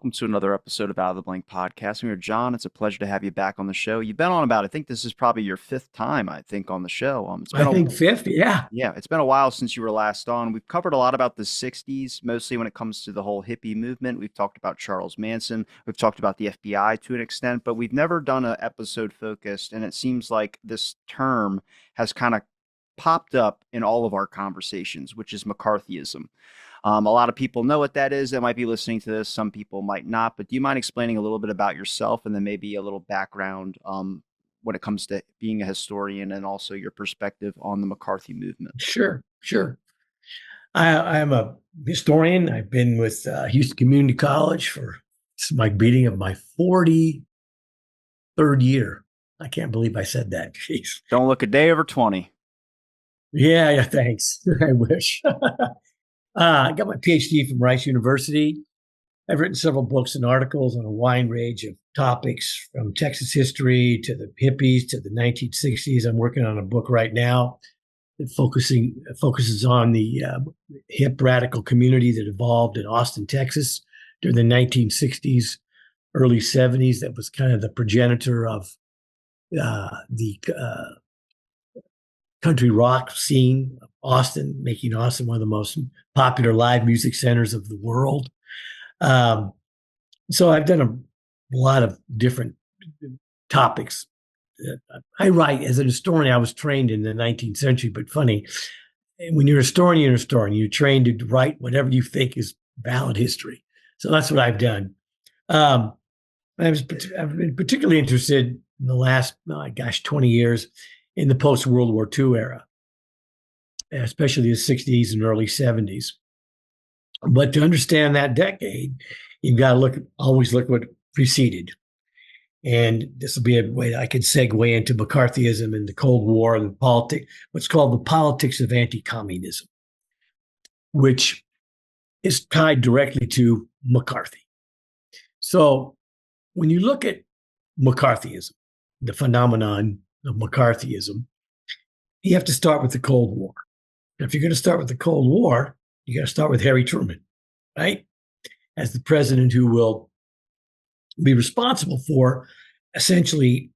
welcome to another episode of Out of the Blank Podcast. I'm here, John. It's a pleasure to have you back on the show. You've been on about, I think this is probably your fifth time, I think, on the show. It's I been a think fifth. Yeah. yeah, it's been a while since you were last on. We've covered a lot about the 60s, mostly when it comes to the whole hippie movement. We've talked about Charles Manson. We've talked about the FBI to an extent, but we've never done an episode focused. And it seems like this term has kind of popped up in all of our conversations, which is McCarthyism. A lot of people know what that is that might be listening to this. Some people might not. But do you mind explaining a little bit about yourself and then maybe a little background when it comes to being a historian and also your perspective on the McCarthy movement? Sure. Sure. I'm a historian. I've been with Houston Community College for this is my beating of my 43rd year. I can't believe I said that. Jeez. Don't look a day over 20. Yeah. Yeah. Thanks. I wish. I got my Ph.D. from Rice University. I've written several books and articles on a wide range of topics, from Texas history to the hippies to the 1960s. I'm working on a book right now that focuses on the hip radical community that evolved in Austin, Texas during the 1960s, early 70s. That was kind of the progenitor of the country rock scene of Austin, making Austin one of the most popular live music centers of the world. So I've done a lot of different topics. I write as a historian. I was trained in the 19th century, but funny, when you're a historian, you're a historian. You're trained to write whatever you think is valid history. So that's what I've done. I've been particularly interested in the last, 20 years in the post-World War II era, especially the 60s and early 70s. But to understand that decade, you've got to always look what preceded. And this will be a way I could segue into McCarthyism and the Cold War and what's called the politics of anti-communism, which is tied directly to McCarthy. So when you look at McCarthyism, the phenomenon of McCarthyism, you have to start with the Cold War. Now, if you're going to start with the Cold War, you got to start with Harry Truman, right? As the president who will be responsible for essentially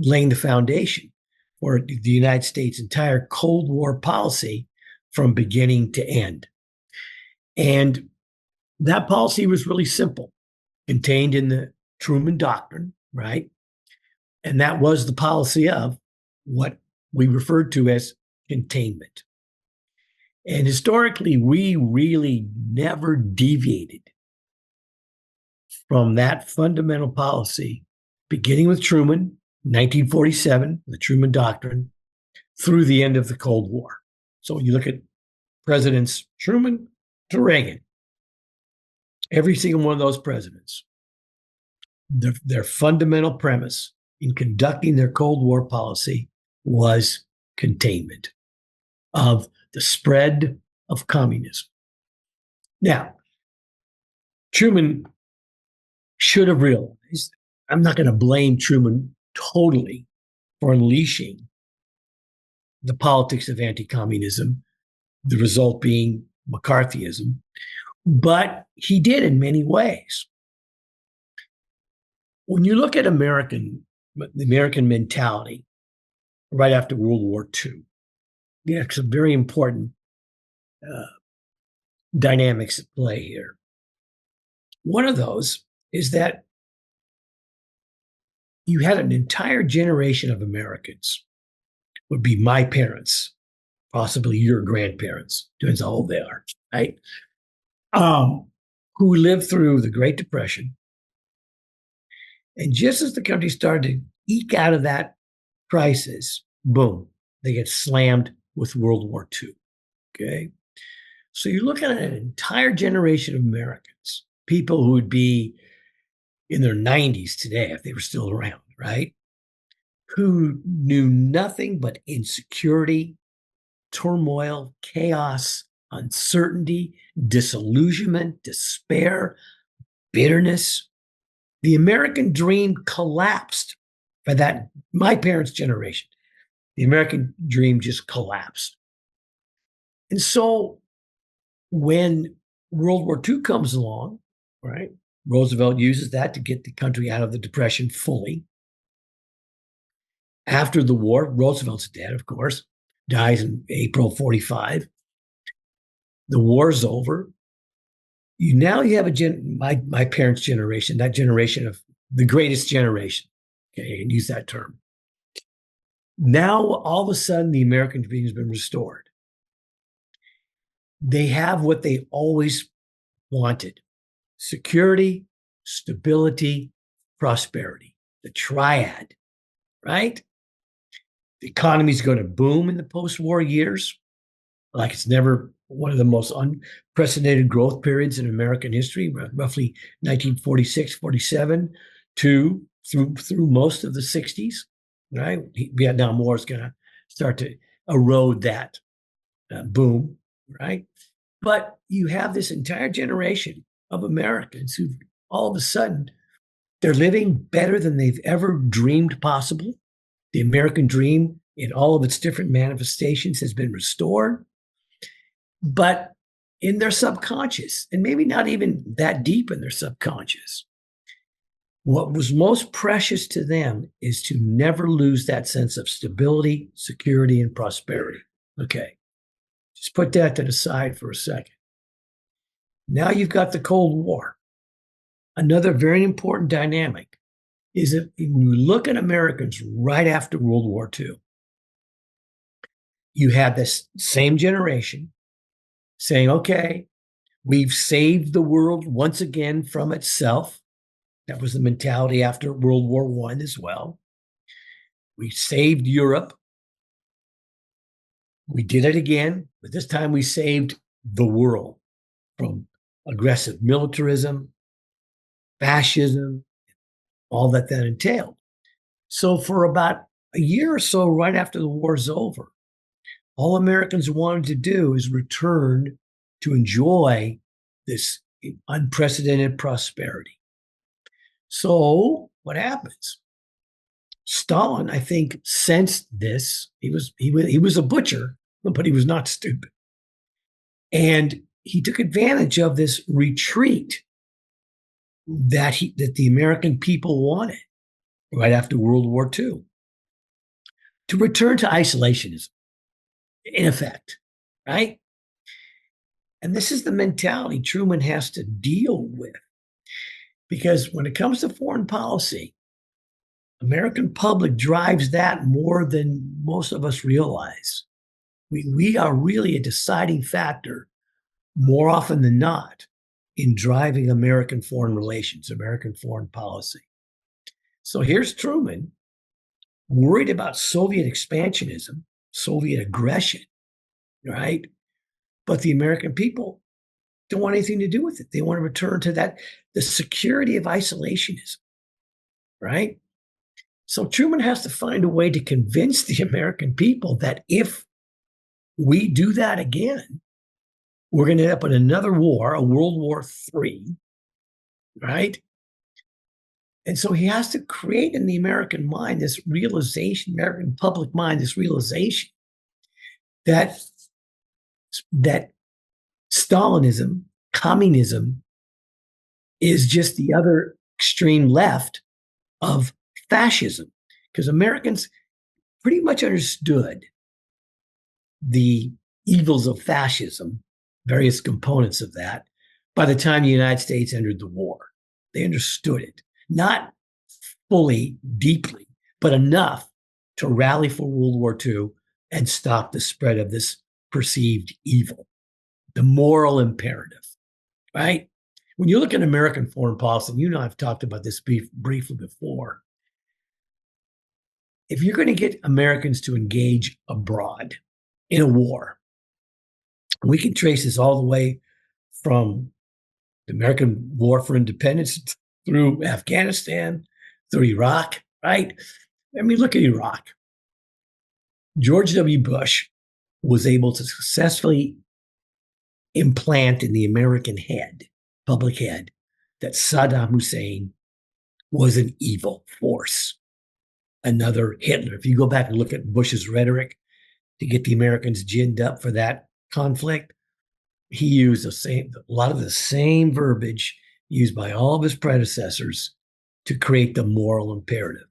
laying the foundation for the United States' entire Cold War policy from beginning to end. And that policy was really simple, contained in the Truman Doctrine, right? And that was the policy of what we referred to as containment. And historically, we really never deviated from that fundamental policy, beginning with Truman, 1947, the Truman Doctrine, through the end of the Cold War. So when you look at presidents Truman to Reagan, every single one of those presidents, their fundamental premise in conducting their Cold War policy was containment of the spread of communism. Now, Truman should have realized, I'm not going to blame Truman totally for unleashing the politics of anti-communism, the result being McCarthyism, but he did in many ways. When you look at the American mentality right after World War II, yeah, some very important dynamics at play here. One of those is that you had an entire generation of Americans, would be my parents, possibly your grandparents, depends how old they are, right? Who lived through the Great Depression. And just as the country started to eke out of that crisis, boom, they get slammed with World War II. Okay. So you're looking at an entire generation of Americans, people who would be in their 90s today, if they were still around, right? Who knew nothing but insecurity, turmoil, chaos, uncertainty, disillusionment, despair, bitterness. The American dream collapsed by my parents' generation. The American dream just collapsed. And so when World War II comes along, right, Roosevelt uses that to get the country out of the Depression fully. After the war, Roosevelt's dead, of course, dies in April 45. The war's over. You have my parents' generation, that generation of the greatest generation. Okay, I can use that term. Now, all of a sudden, the American dream has been restored. They have what they always wanted: security, stability, prosperity, the triad, right? The economy's going to boom in the post-war years, like it's never one of the most unprecedented growth periods in American history, roughly 1946, 47 to through most of the 60s, right? Vietnam War is going to start to erode that boom, right? But you have this entire generation of Americans who all of a sudden they're living better than they've ever dreamed possible. The American dream in all of its different manifestations has been restored. But in their subconscious, and maybe not even that deep in their subconscious, what was most precious to them is to never lose that sense of stability, security, and prosperity. Okay, just put that to the side for a second. Now you've got the Cold War. Another very important dynamic is that when you look at Americans right after World War II, you have this same generation saying, okay, we've saved the world once again from itself. That was the mentality after World War I as well. We saved Europe. We did it again, but this time we saved the world from aggressive militarism, fascism, all that entailed. So for about a year or so right after the war's over, all Americans wanted to do is return to enjoy this unprecedented prosperity. So what happens? Stalin, I think, sensed this. He was a butcher, but he was not stupid. And he took advantage of this retreat that the American people wanted right after World War II to return to isolationism, in effect, right? And this is the mentality Truman has to deal with. Because when it comes to foreign policy, American public drives that more than most of us realize. We are really a deciding factor more often than not in driving American foreign relations, American foreign policy. So here's Truman worried about Soviet expansionism, Soviet aggression, right? But the American people don't want anything to do with it. They want to return to that, the security of isolationism, right? So Truman has to find a way to convince the American people that if we do that again, we're going to end up in another war, a World War III, right? And so he has to create in the American mind this realization, American public mind, this realization that Stalinism, communism, is just the other extreme left of fascism, because Americans pretty much understood the evils of fascism, various components of that, by the time the United States entered the war. They understood it, not fully, deeply, but enough to rally for World War II and stop the spread of this perceived evil, the moral imperative, right? When you look at American foreign policy, I've talked about this briefly before. If you're going to get Americans to engage abroad in a war, we can trace this all the way from the American War for Independence through Afghanistan, through Iraq, right? I mean, look at Iraq. George W. Bush was able to successfully implant in the American head, public head, that Saddam Hussein was an evil force, another Hitler. If you go back and look at Bush's rhetoric to get the Americans ginned up for that conflict, he used a lot of the same verbiage used by all of his predecessors to create the moral imperative.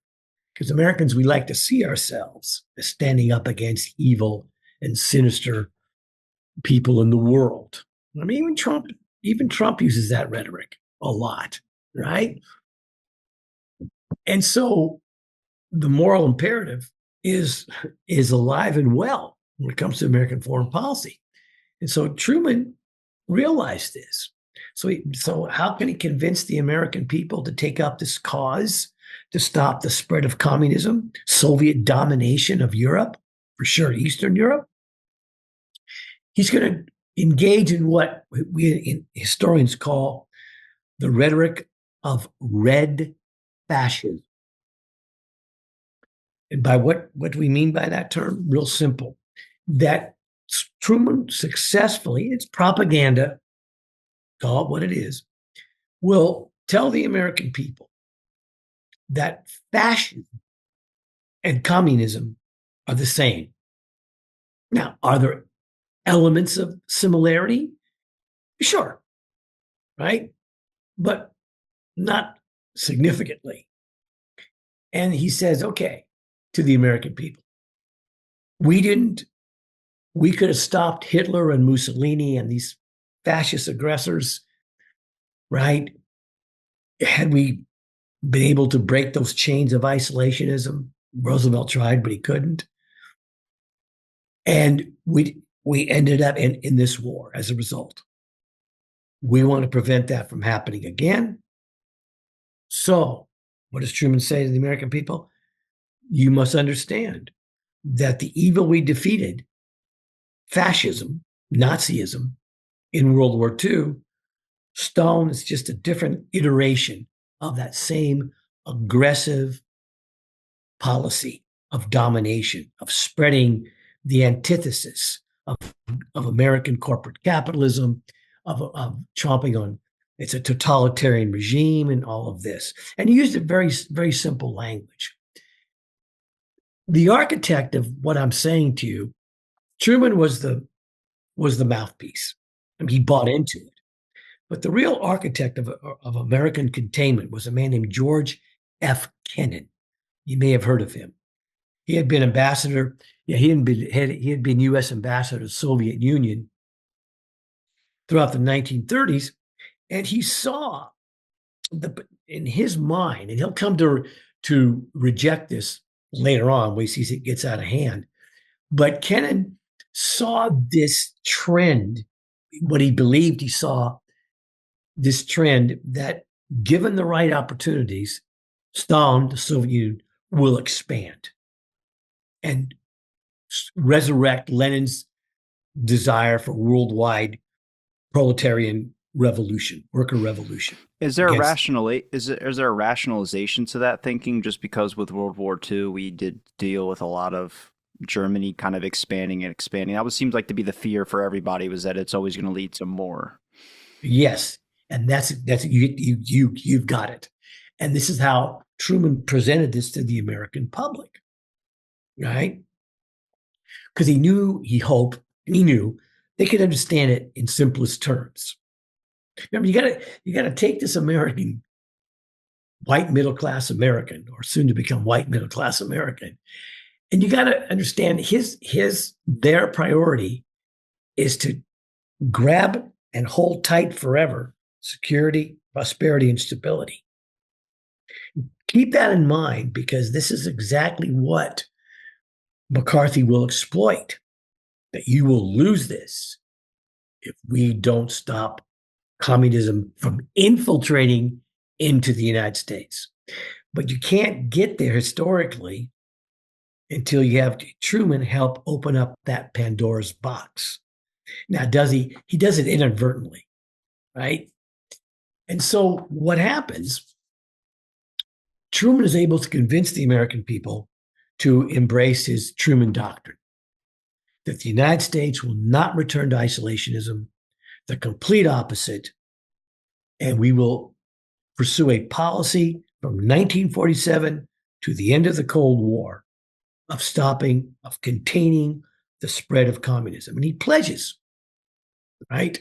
Because Americans, we like to see ourselves as standing up against evil and sinister people in the world. I mean, even Trump uses that rhetoric a lot, right? And so the moral imperative is alive and well when it comes to American foreign policy. And so Truman realized this. So how can he convince the American people to take up this cause to stop the spread of communism, Soviet domination of Europe, for sure, Eastern Europe? He's going to engage in what we historians call the rhetoric of red fascism. And by what do we mean by that term? Real simple. That Truman successfully, it's propaganda, call it what it is, will tell the American people that fascism and communism are the same. Now, are there elements of similarity? Sure, right? But not significantly. And he says, okay, to the American people, we could have stopped Hitler and Mussolini and these fascist aggressors, right? Had we been able to break those chains of isolationism, Roosevelt tried, but he couldn't. And we ended up in this war as a result. We want to prevent that from happening again. So, what does Truman say to the American people? You must understand that the evil we defeated, fascism, Nazism, in World War II, Stalin is just a different iteration of that same aggressive policy of domination, of spreading the antithesis of American corporate capitalism, of chomping on it's a totalitarian regime and all of this. And he used a very, very simple language. The architect of what I'm saying to you, Truman was the mouthpiece. I mean, he bought into it. But the real architect of American containment was a man named George F. Kennan. You may have heard of him. He had been ambassador. Yeah, he had been U.S. ambassador to the Soviet Union throughout the 1930s, and he saw in his mind, and he'll come to reject this later on when he sees it gets out of hand. But Kennan saw this trend, what he believed he saw, this trend that given the right opportunities, Stalin, the Soviet Union, will expand and resurrect Lenin's desire for worldwide proletarian revolution, worker revolution. Is there a rationalization to that thinking? Just because with World War II we did deal with a lot of Germany kind of expanding and expanding. That seems like to be the fear for everybody, was that it's always going to lead to more. Yes, and that's you've got it. And this is how Truman presented this to the American public, right? Because he knew they could understand it in simplest terms. Remember, you gotta take this American, white middle class American, or soon to become white middle class American, and you got to understand their priority is to grab and hold tight forever security, prosperity, and stability. Keep that in mind, because this is exactly what McCarthy will exploit, that you will lose this if we don't stop communism from infiltrating into the United States. But you can't get there historically until you have Truman help open up that Pandora's box. Now, does he? He does it inadvertently, right? And so what happens? Truman is able to convince the American people to embrace his Truman Doctrine, that the United States will not return to isolationism, the complete opposite, and we will pursue a policy from 1947 to the end of the Cold War of containing the spread of communism. And he pledges, right,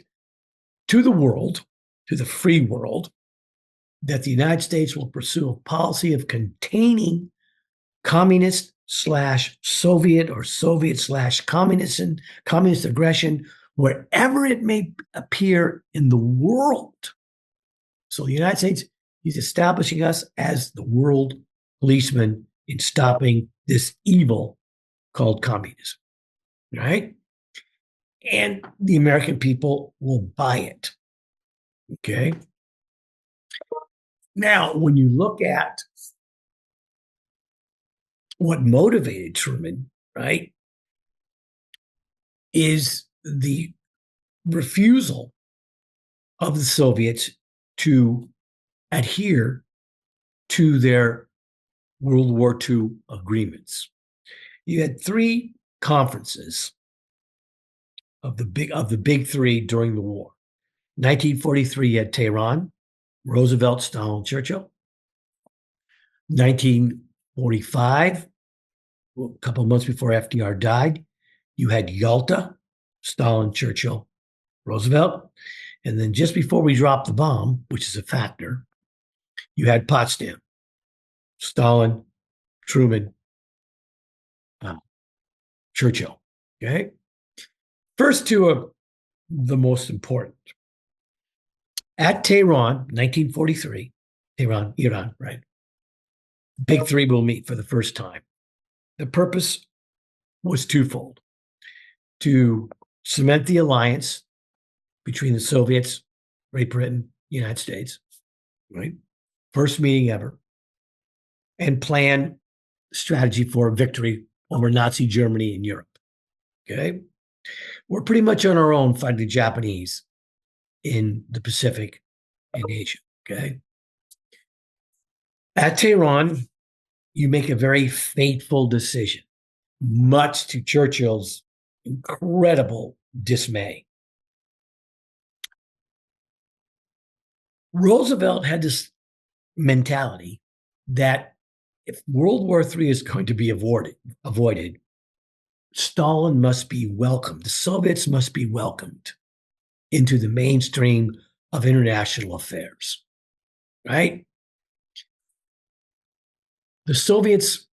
to the world, to the free world, that the United States will pursue a policy of containing communist slash Soviet or Soviet slash communist aggression wherever it may appear in the world. So the United States, he's establishing us as the world policeman in stopping this evil called communism, right? And the American people will buy it. Okay. Now, when you look at what motivated Truman, right, is the refusal of the Soviets to adhere to their World War II agreements. You had three conferences of the big three during the war. 1943, you had Tehran, Roosevelt, Stalin, Churchill. 1945, a couple of months before FDR died, you had Yalta, Stalin, Churchill, Roosevelt. And then just before we dropped the bomb, which is a factor, you had Potsdam, Stalin, Truman, Churchill. Okay. First two are the most important. At Tehran, 1943, Tehran, Iran, right? Big three will meet for the first time. The purpose was twofold: to cement the alliance between the Soviets, Great Britain, United States, right? First meeting ever, and plan strategy for victory over Nazi Germany in Europe. Okay. We're pretty much on our own fighting the Japanese in the Pacific and Asia. Okay. At Tehran, you make a very fateful decision, much to Churchill's incredible dismay. Roosevelt had this mentality that if World War III is going to be avoided, Stalin must be welcomed. The Soviets must be welcomed into the mainstream of international affairs, right? The Soviets,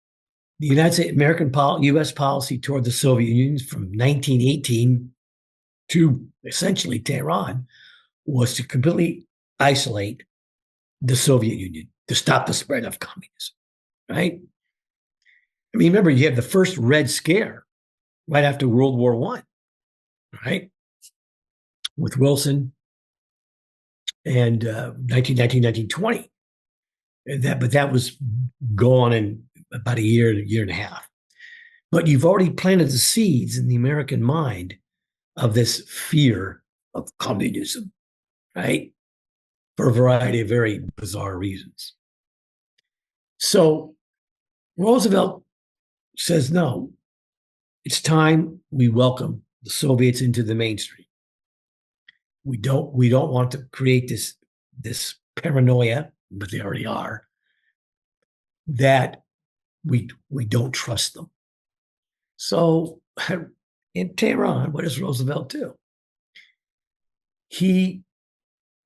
the United States, U.S. policy toward the Soviet Union from 1918 to essentially Tehran was to completely isolate the Soviet Union, to stop the spread of communism, right? I mean, remember, you have the first Red Scare right after World War I, right? With Wilson and 1920. But that was gone in about a year and a half. But you've already planted the seeds in the American mind of this fear of communism, right? For a variety of very bizarre reasons. So Roosevelt says, no, it's time we welcome the Soviets into the mainstream. We don't want to create this paranoia, but they already are, that we don't trust them. So in Tehran, what does Roosevelt do? He,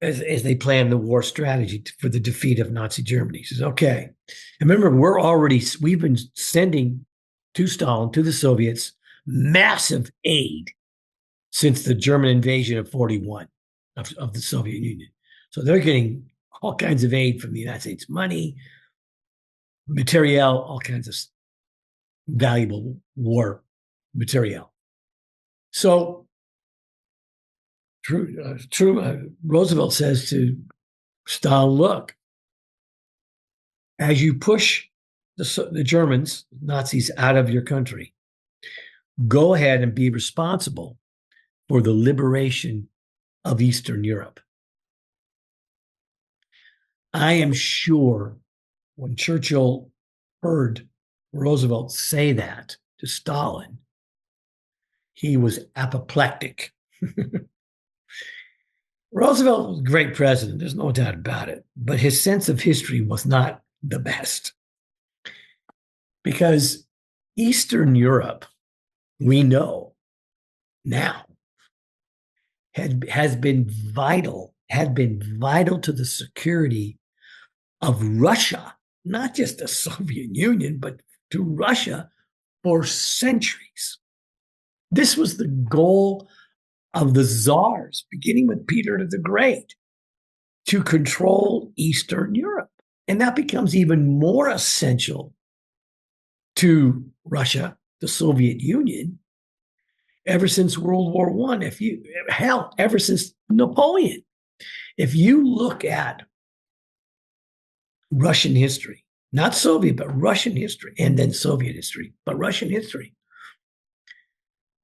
as they plan the war strategy for the defeat of Nazi Germany, he says, okay, and remember, we've been sending to Stalin, to the Soviets, massive aid since the German invasion of 41 of the Soviet Union. So they're getting all kinds of aid from the United States, money, material, all kinds of valuable war material. So Roosevelt says to Stalin, look, as you push the Germans, Nazis, out of your country, go ahead and be responsible for the liberation of Eastern Europe. I am sure when Churchill heard Roosevelt say that to Stalin, he was apoplectic. Roosevelt was a great president, there's no doubt about it, but his sense of history was not the best. Because Eastern Europe, we know now, had been vital to the security of Russia, not just the Soviet Union, but to Russia for centuries. This was the goal of the czars, beginning with Peter the Great, to control Eastern Europe. And that becomes even more essential to Russia, the Soviet Union, ever since World War I. Ever since Napoleon. If you look at Russian history, not Soviet, but Russian history, and then Soviet history, but Russian history,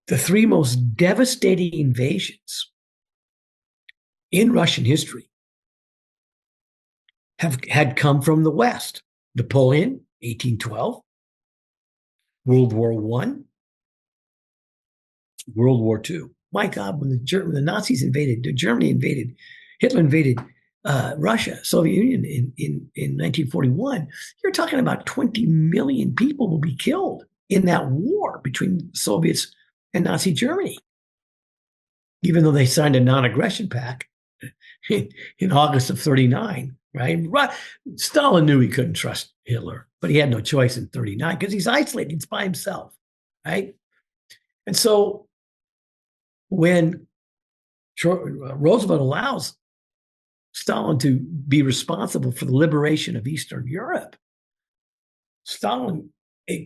the three most devastating invasions in Russian history had come from the West. Napoleon, 1812, World War I, World War II. My God, when the Nazis invaded, Hitler invaded Russia, Soviet Union in 1941, you're talking about 20 million people will be killed in that war between Soviets and Nazi Germany, even though they signed a non-aggression pact in August of 39, right? Stalin knew he couldn't trust Hitler, but he had no choice in 39 because he's isolated, he's by himself, right? And so when Roosevelt allows Stalin to be responsible for the liberation of Eastern Europe, Stalin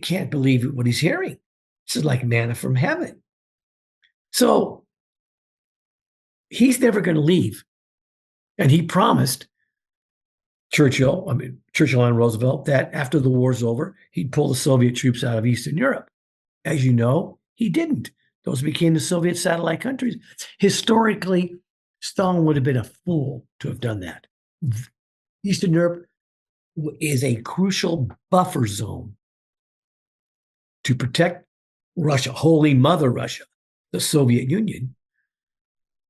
can't believe what he's hearing. This is like manna from heaven. So he's never going to leave. And he promised Churchill and Roosevelt, that after the war's over, he'd pull the Soviet troops out of Eastern Europe. As you know, he didn't. Those became the Soviet satellite countries. Historically, Stalin would have been a fool to have done that. Eastern Europe is a crucial buffer zone to protect Russia, Holy Mother Russia, the Soviet Union,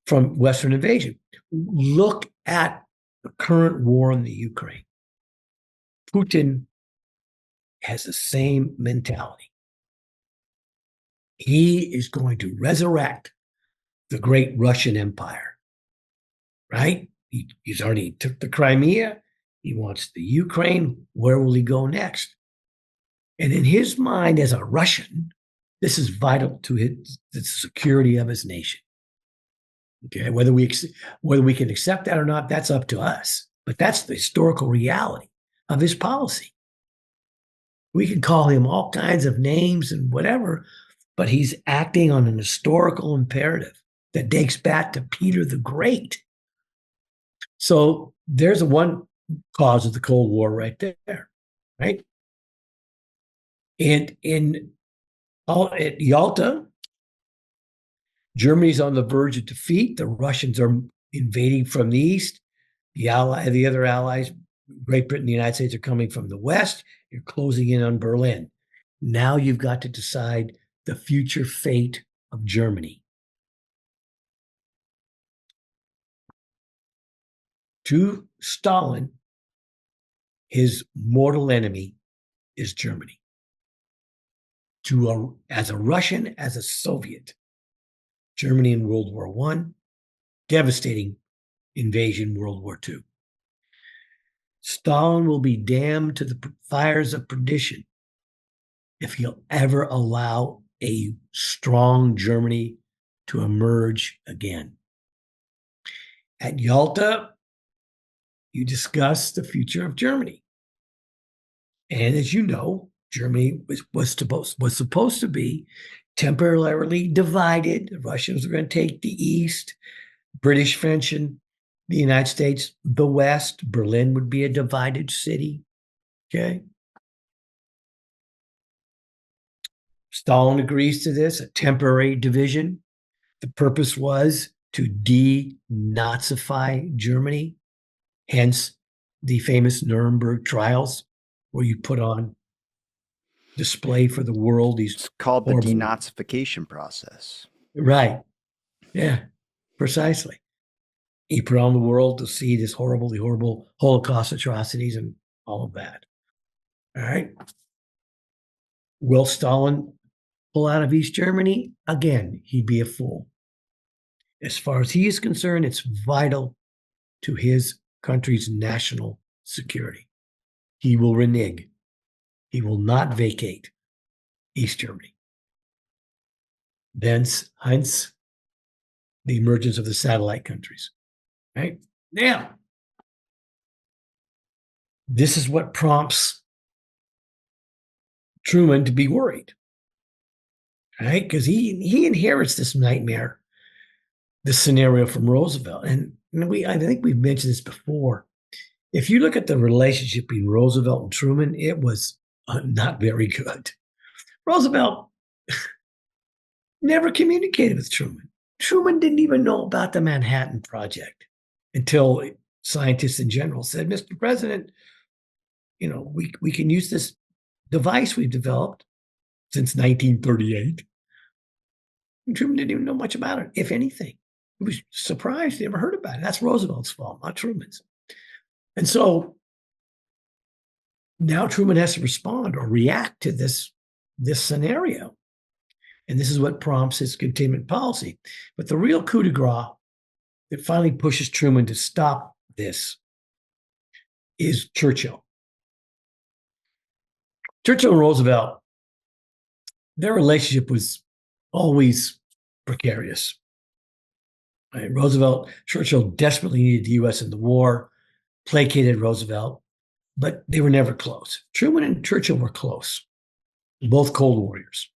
from Western invasion. Look at the current war in the Ukraine. Putin has the same mentality. He is going to resurrect the great Russian Empire, right? He's already took the Crimea. He wants the Ukraine. Where will he go next? And in his mind, as a Russian, this is vital to the security of his nation. Okay, whether we can accept that or not, that's up to us. But that's the historical reality of his policy. We can call him all kinds of names and whatever, but he's acting on an historical imperative that dates back to Peter the Great. So there's one cause of the Cold War right there, right? And at Yalta, Germany's on the verge of defeat. The Russians are invading from the east. The other allies, Great Britain and the United States, are coming from the west. You're closing in on Berlin. Now you've got to decide the future fate of Germany. To Stalin, his mortal enemy is Germany. As a Russian, as a Soviet, Germany in World War I, devastating invasion, World War II. Stalin will be damned to the fires of perdition if he'll ever allow a strong Germany to emerge again. At Yalta, you discuss the future of Germany. And as you know, Germany was supposed to be temporarily divided. The Russians were going to take the East, British, French, and the United States, the West. Berlin would be a divided city. Okay. Stalin agrees to this, a temporary division. The purpose was to denazify Germany, hence the famous Nuremberg trials, where you put on display for the world these. It's called the denazification process. Right. Yeah, precisely. He put on the world to see this horrible Holocaust atrocities and all of that. All right. Will Stalin pull out of East Germany? Again, he'd be a fool. As far as he is concerned, it's vital to his country's national security. he will renege. He will not vacate East Germany. Hence the emergence of the satellite countries. Right? Now, this is what prompts Truman to be worried. Right? Because he inherits this nightmare, this scenario from Roosevelt. And I think we've mentioned this before. If you look at the relationship between Roosevelt and Truman, it was not very good. Roosevelt never communicated with Truman. Truman didn't even know about the Manhattan Project until scientists in general said, Mr. President, we can use this device we've developed since 1938. And Truman didn't even know much about it, if anything. He was surprised he never heard about it. That's Roosevelt's fault, not Truman's. And so now Truman has to respond or react to this scenario. And this is what prompts his containment policy. But the real coup de grace that finally pushes Truman to stop this is Churchill. Churchill and Roosevelt, their relationship was always precarious. Right? Churchill desperately needed the U.S. in the war, placated Roosevelt, but they were never close. Truman and Churchill were close, both Cold Warriors.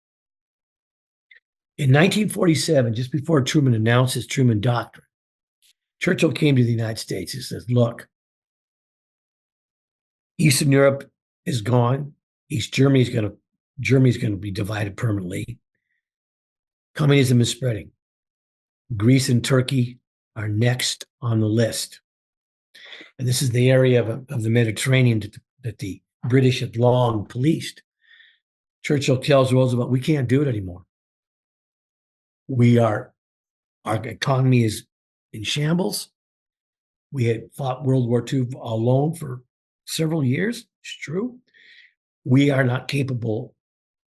In 1947, just before Truman announced his Truman Doctrine, Churchill came to the United States. He says, look, Eastern Europe is gone. East Germany is going to be divided permanently. Communism is spreading. Greece and Turkey are next on the list. And this is the area of the Mediterranean that the British had long policed. Churchill tells Roosevelt, we can't do it anymore. Our economy is in shambles. We had fought World War II alone for several years. It's true. We are not capable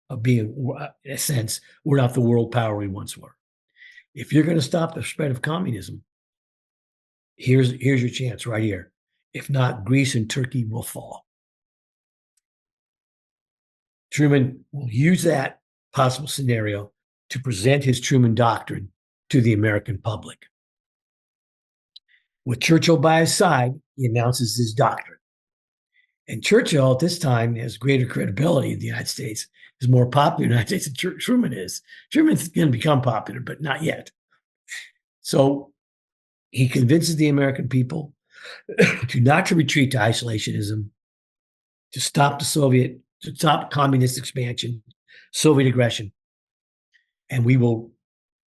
of being, in a sense, we're not the world power we once were. If you're going to stop the spread of communism, here's your chance right here. If not, Greece and Turkey will fall. Truman will use that possible scenario to present his Truman Doctrine to the American public. With Churchill by his side, he announces his doctrine. And Churchill at this time has greater credibility in the United States, is more popular in the United States than Truman is. Truman's going to become popular, but not yet. So he convinces the American people not to retreat to isolationism, to stop communist expansion, Soviet aggression. And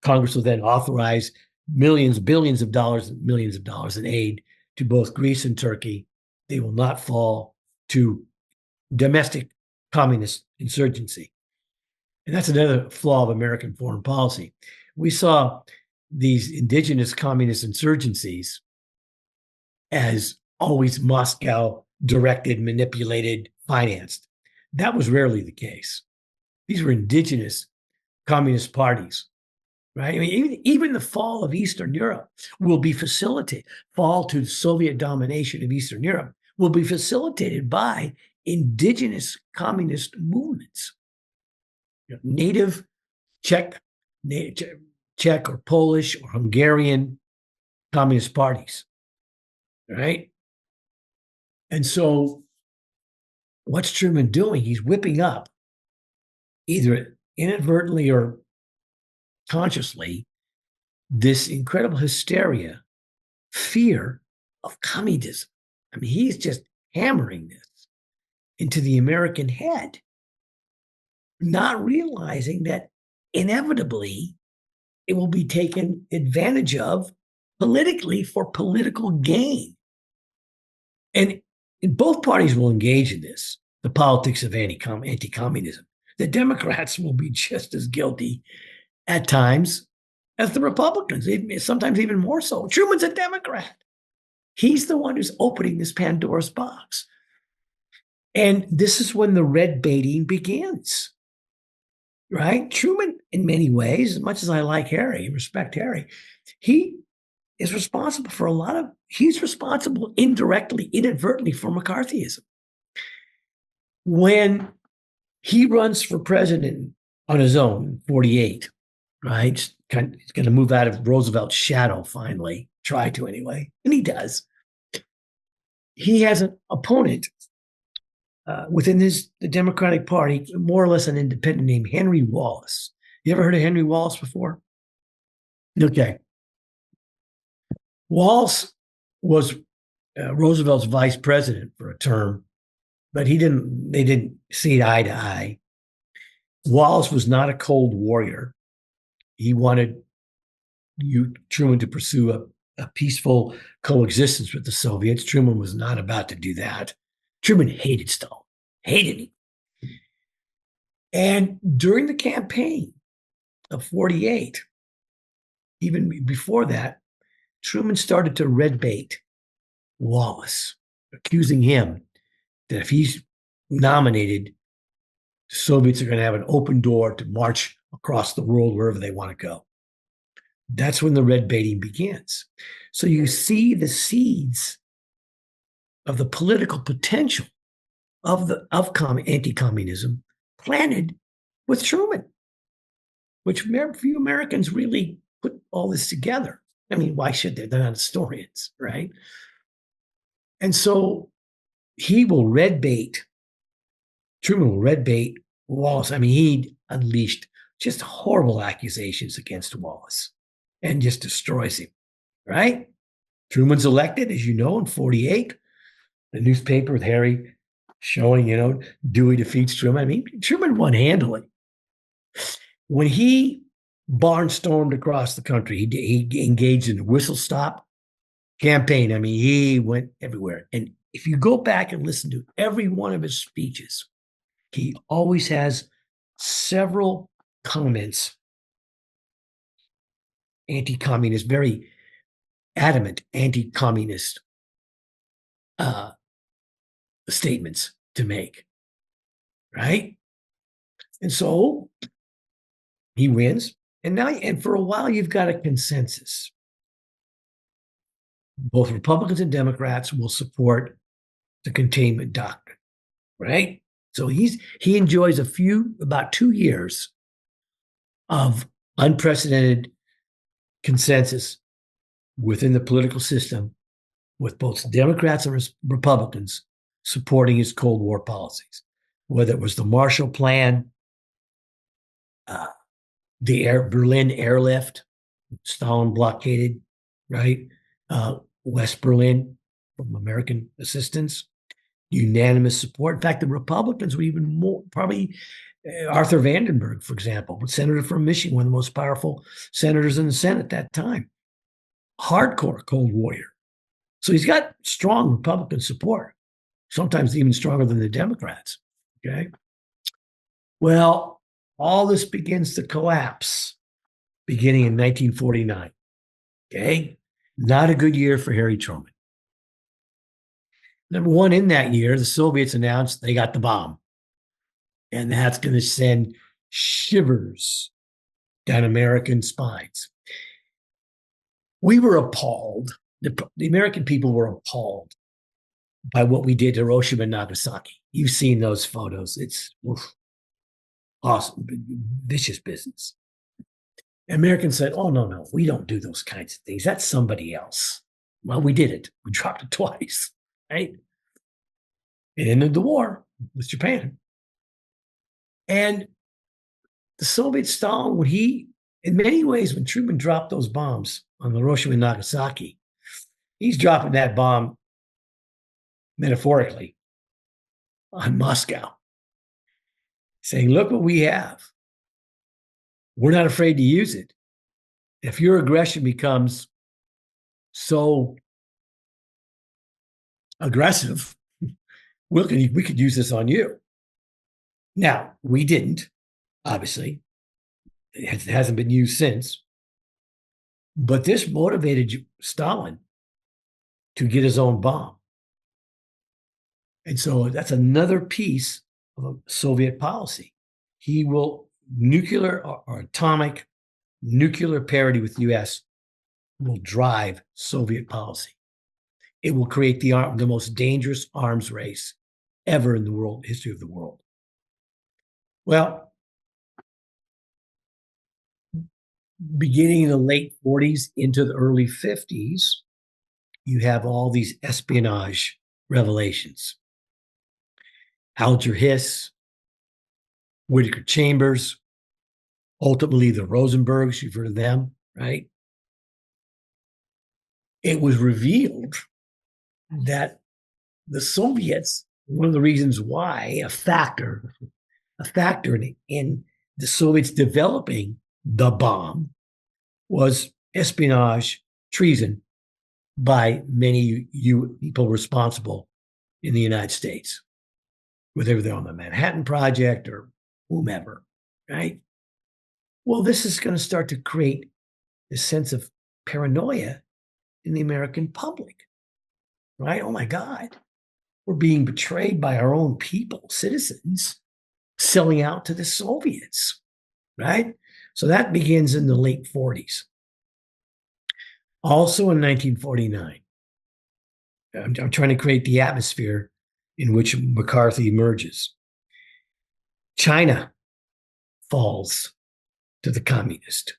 Congress will then authorize billions of dollars in aid to both Greece and Turkey. They will not fall to domestic communist insurgency. And that's another flaw of American foreign policy. We saw these indigenous communist insurgencies as always Moscow directed, manipulated, financed. That was rarely the case. These were indigenous communist parties, right? I mean, even the fall of Eastern Europe will be facilitated. Fall to Soviet domination of Eastern Europe will be facilitated by indigenous communist movements. Native Czech or Polish or Hungarian communist parties, right? And so what's Truman doing? He's whipping up, either inadvertently or consciously, this incredible hysteria, fear of communism. I mean, he's just hammering this into the American head, not realizing that inevitably it will be taken advantage of politically for political gain. And both parties will engage in this, the politics of anti-communism. The Democrats will be just as guilty at times as the Republicans, sometimes even more so. Truman's a Democrat. He's the one who's opening this Pandora's box. And this is when the red baiting begins, right? Truman, in many ways, as much as I like Harry and respect Harry, he is responsible for he's responsible indirectly, inadvertently for McCarthyism. When he runs for president on his own in 48, right? He's going to move out of Roosevelt's shadow finally, try to anyway, and he does. He has an opponent within the Democratic Party, more or less an independent named Henry Wallace. You ever heard of Henry Wallace before? Okay. Wallace was Roosevelt's vice president for a term, but they didn't see eye to eye. Wallace was not a cold warrior. He wanted Truman to pursue a peaceful coexistence with the Soviets. Truman was not about to do that. Truman hated Stalin, hated him. And during the campaign of 48, even before that, Truman started to red bait Wallace, accusing him that if he's nominated, the Soviets are going to have an open door to march across the world wherever they want to go. That's when the red baiting begins. So you see the seeds of the political potential of anti-communism planted with Truman, which few Americans really put all this together. I mean, why should they? They're not historians, right? And so Truman will red bait Wallace. I mean, he unleashed just horrible accusations against Wallace and just destroys him, right? Truman's elected, as you know, in 48. The newspaper with Harry showing, Dewey defeats Truman. I mean, Truman won handily. When he barnstormed across the country, he engaged in a whistle stop campaign. I mean, he went everywhere. And if you go back and listen to every one of his speeches, he always has several comments, anti-communist, very adamant anti-communist statements to make, right? And so he wins. And for a while, you've got a consensus. Both Republicans and Democrats will support the containment doctrine, right? So he enjoys about 2 years of unprecedented consensus within the political system, with both Democrats and Republicans supporting his Cold War policies, whether it was the Marshall Plan, the Berlin airlift, Stalin blockaded, right? West Berlin from American assistance, unanimous support. In fact, the Republicans were even more, probably Arthur Vandenberg, for example, senator from Michigan, one of the most powerful senators in the Senate at that time, hardcore Cold Warrior. So he's got strong Republican support, sometimes even stronger than the Democrats. Okay. Well, all this begins to collapse beginning in 1949. Okay. Not a good year for Harry Truman. Number one, in that year, the Soviets announced they got the bomb. And that's going to send shivers down American spines. We were appalled. The American people were appalled by what we did to Hiroshima and Nagasaki. You've seen those photos. It's awesome, vicious business. Americans said, oh, no, we don't do those kinds of things. That's somebody else. Well, we did it. We dropped it twice, right? It ended the war with Japan. And the Soviet Stalin, in many ways, when Truman dropped those bombs on Hiroshima and Nagasaki, he's dropping that bomb metaphorically on Moscow, saying, look what we have. We're not afraid to use it. If your aggression becomes so aggressive, we could use this on you. Now, we didn't, obviously. It hasn't been used since. But this motivated Stalin to get his own bomb. And so that's another piece of a Soviet policy. He will nuclear or atomic nuclear parity with the U.S. will drive Soviet policy. It will create the most dangerous arms race ever in the world history of the world. Well, beginning in the late 40s into the early 50s, you have all these espionage revelations. Alger Hiss, Whittaker Chambers, ultimately the Rosenbergs, you've heard of them, right? It was revealed that the Soviets, one of the reasons why, a factor in the Soviets developing the bomb was espionage, treason by many people responsible in the United States, whether they're on the Manhattan Project or whomever, right? Well, this is going to start to create a sense of paranoia in the American public, right? Oh my God, we're being betrayed by our own people, citizens, selling out to the Soviets, right? So that begins in the late 40s. Also in 1949, I'm trying to create the atmosphere in which McCarthy emerges. China falls to the communist.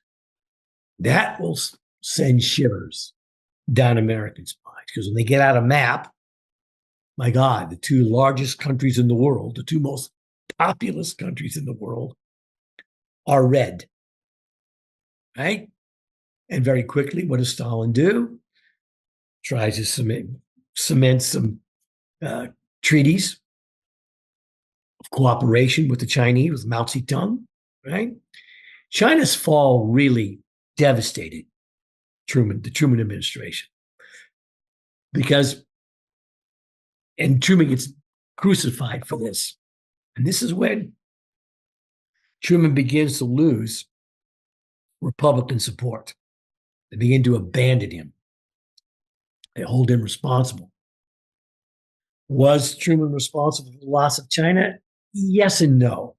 That will send shivers down American spines because when they get out a map, my God, the two largest countries in the world, the two most populous countries in the world are red, right? And very quickly, what does Stalin do? Tries to cement some treaties of cooperation with the Chinese, with Mao Zedong, right? China's fall really devastated the Truman administration because, and Truman gets crucified for this. And this is when Truman begins to lose Republican support. They begin to abandon him. They hold him responsible. Was Truman responsible for the loss of China? Yes and no.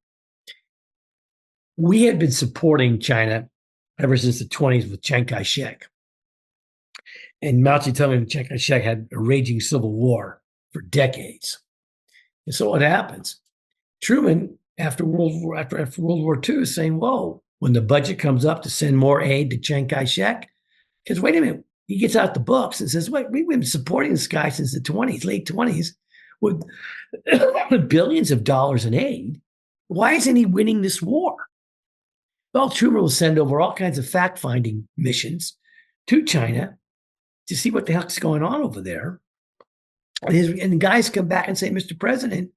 We had been supporting China ever since the 20s with Chiang Kai-shek. And Mao Zedong and Chiang Kai-shek had a raging civil war for decades. And so what happens? Truman, after World War II, is saying, whoa, when the budget comes up to send more aid to Chiang Kai-shek, because wait a minute, he gets out the books and says, wait, we've been supporting this guy since the 20s, late 20s, with billions of dollars in aid. Why isn't he winning this war? Well, Truman will send over all kinds of fact-finding missions to China to see what the heck's going on over there. And the guys come back and say, Mr. President,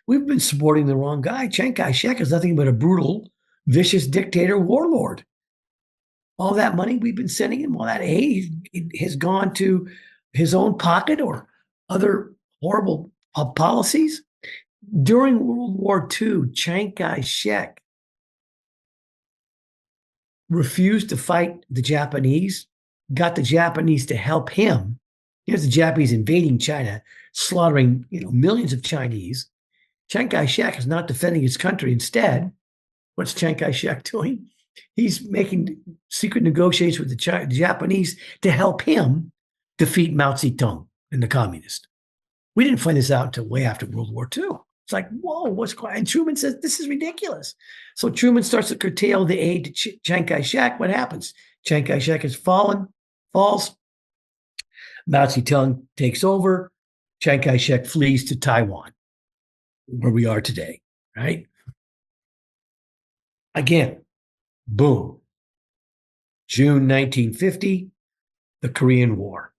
we've been supporting the wrong guy. Chiang Kai-shek is nothing but a brutal, vicious dictator warlord. All that money we've been sending him, all that aid has gone to his own pocket or other horrible policies. During World War II, Chiang Kai-shek refused to fight the Japanese, got the Japanese to help him. Here's the Japanese invading China, slaughtering millions of Chinese. Chiang Kai-shek is not defending his country. Instead, what's Chiang Kai-shek doing? He's making secret negotiations with the Japanese to help him defeat Mao Zedong and the communists. We didn't find this out until way after World War II. It's like, whoa, what's going on? And Truman says, this is ridiculous. So Truman starts to curtail the aid to Chiang Kai-shek. What happens? Chiang Kai-shek has falls. Mao Zedong takes over. Chiang Kai-shek flees to Taiwan, where we are today, right? Again, boom. June 1950, the Korean War.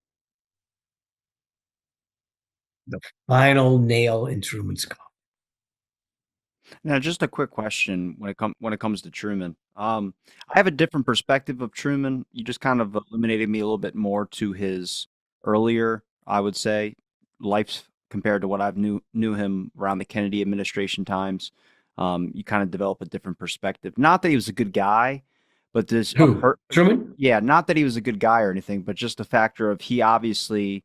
The final nail in Truman's coffin. Now, just a quick question when it comes to Truman. I have a different perspective of Truman. You just kind of eliminated me a little bit more to his earlier, I would say, life compared to what I've knew him around the Kennedy administration times. You kind of develop a different perspective. Not that he was a good guy, but this Truman? Yeah, not that he was a good guy or anything, but just the factor of he obviously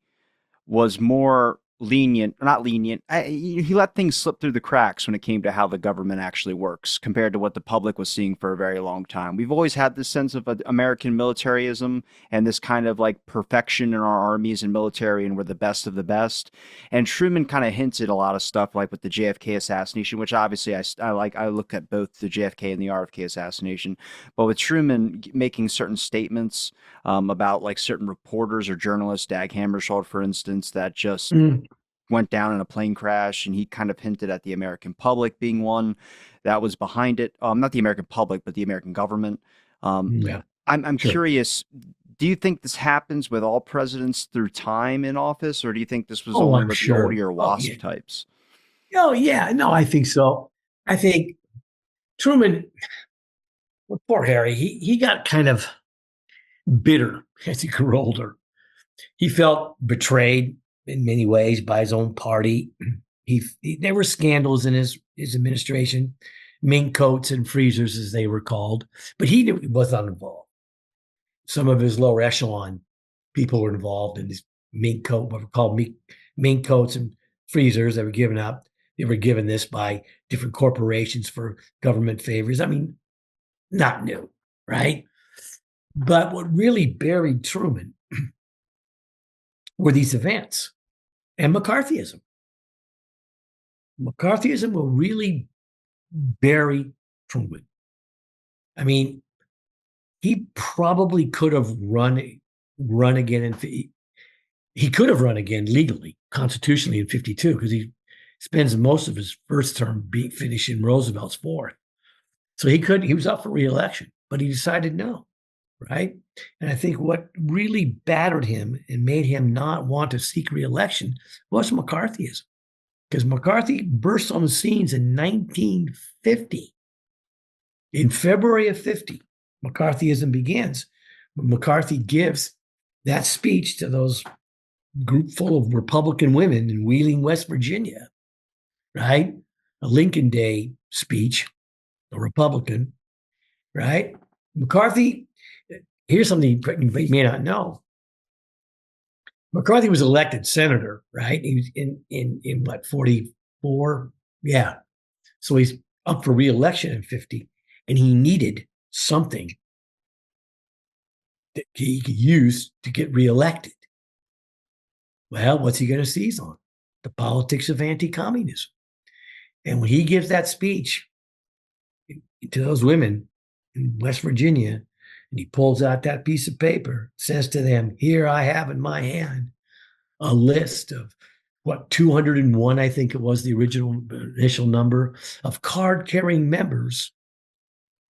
was more lenient, not lenient. He let things slip through the cracks when it came to how the government actually works compared to what the public was seeing for a very long time. We've always had this sense of American militarism and this kind of like perfection in our armies and military, and we're the best of the best. And Truman kind of hinted a lot of stuff like with the JFK assassination, which obviously I like. I look at both the JFK and the RFK assassination, but with Truman making certain statements about like certain reporters or journalists, Dag Hammarskjöld, for instance, that just Mm, went down in a plane crash, and he kind of hinted at the American public being one that was behind it. Not the American public, but the American government. Um, yeah, I'm sure. curious. Do you think this happens with all presidents through time in office, or do you think this was Oh, only I'm with the sure. older Oh, yeah. WASP types? Oh, yeah. No, I think so. I think Truman, well, poor Harry, he got kind of bitter as he grew older. He felt betrayed in many ways by his own party. There were scandals in his administration, mink coats and freezers, as they were called, but he was not involved. Some of his lower echelon people were involved in these what were called mink coats and freezers that were given up. They were given this by different corporations for government favors. I mean, not new, right? But what really buried Truman were these events and McCarthyism. McCarthyism will really bury Truman. I mean, he probably could have run again, and he could have run again legally, constitutionally in '52, because he spends most of his first term finishing Roosevelt's fourth. So he was up for reelection, but he decided no, right? And I think what really battered him and made him not want to seek reelection was McCarthyism, because McCarthy burst on the scenes in 1950. In February of 50, McCarthyism begins. McCarthy gives that speech to those group full of Republican women in Wheeling, West Virginia, right? A Lincoln Day speech, a Republican, right? McCarthy, here's something you may not know. McCarthy was elected senator, right? He was in what, 44? Yeah. So he's up for reelection in 50, and he needed something that he could use to get reelected. Well, what's he going to seize on? The politics of anti-communism. And when he gives that speech to those women in West Virginia, and he pulls out that piece of paper, says to them, "Here I have in my hand a list of what 201, I think it was the original initial number of card-carrying members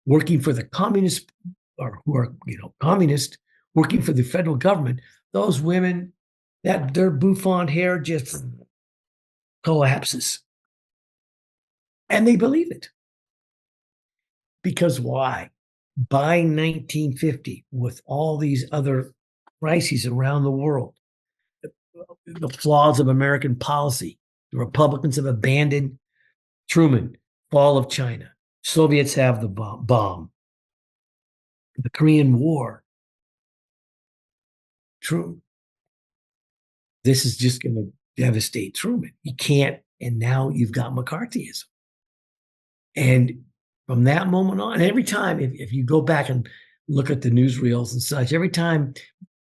working for the communist, or who are communist, working for the federal government." Those women, that their bouffant hair just collapses, and they believe it. Because why? By 1950, with all these other crises around the world, the flaws of American policy, the Republicans have abandoned Truman, fall of China, Soviets have the bomb, the Korean War. True. This is just going to devastate Truman. You can't, and now you've got McCarthyism. And from that moment on, every time, if you go back and look at the newsreels and such, every time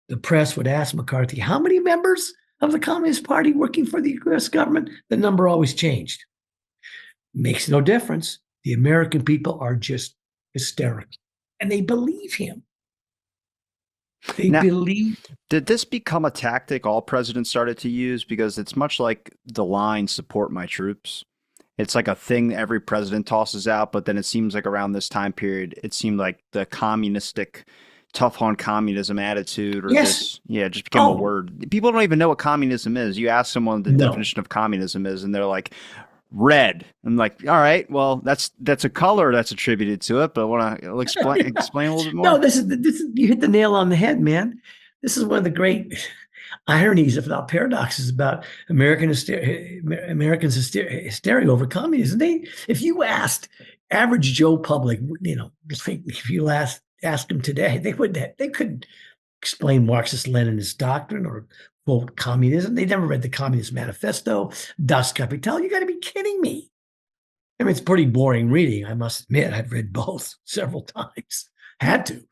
the press would ask McCarthy, how many members of the Communist Party working for the US government, the number always changed. Makes no difference. The American people are just hysterical. And they believe him. They Now, believe. did this become a tactic all presidents started to use? Because it's much like the line "support my troops." It's like a thing that every president tosses out, but then it seems like around this time period, it seemed like the communistic, tough on communism attitude, or Yes. this, yeah, it just became a Oh, word. People don't even know what communism is. You ask someone the no. definition of communism is, and they're like, red. I'm like, all right, well, that's a color that's attributed to it, but want to explain a little bit No, more? this is you hit the nail on the head, man. This is one of the great ironies, if not paradoxes, about Americans hysteria over communism. If you asked average Joe public, if you asked them today, they couldn't explain Marxist Leninist doctrine or quote, communism. They never read the Communist Manifesto, Das Kapital. You got to be kidding me. I mean, it's pretty boring reading, I must admit. I've read both several times, had to.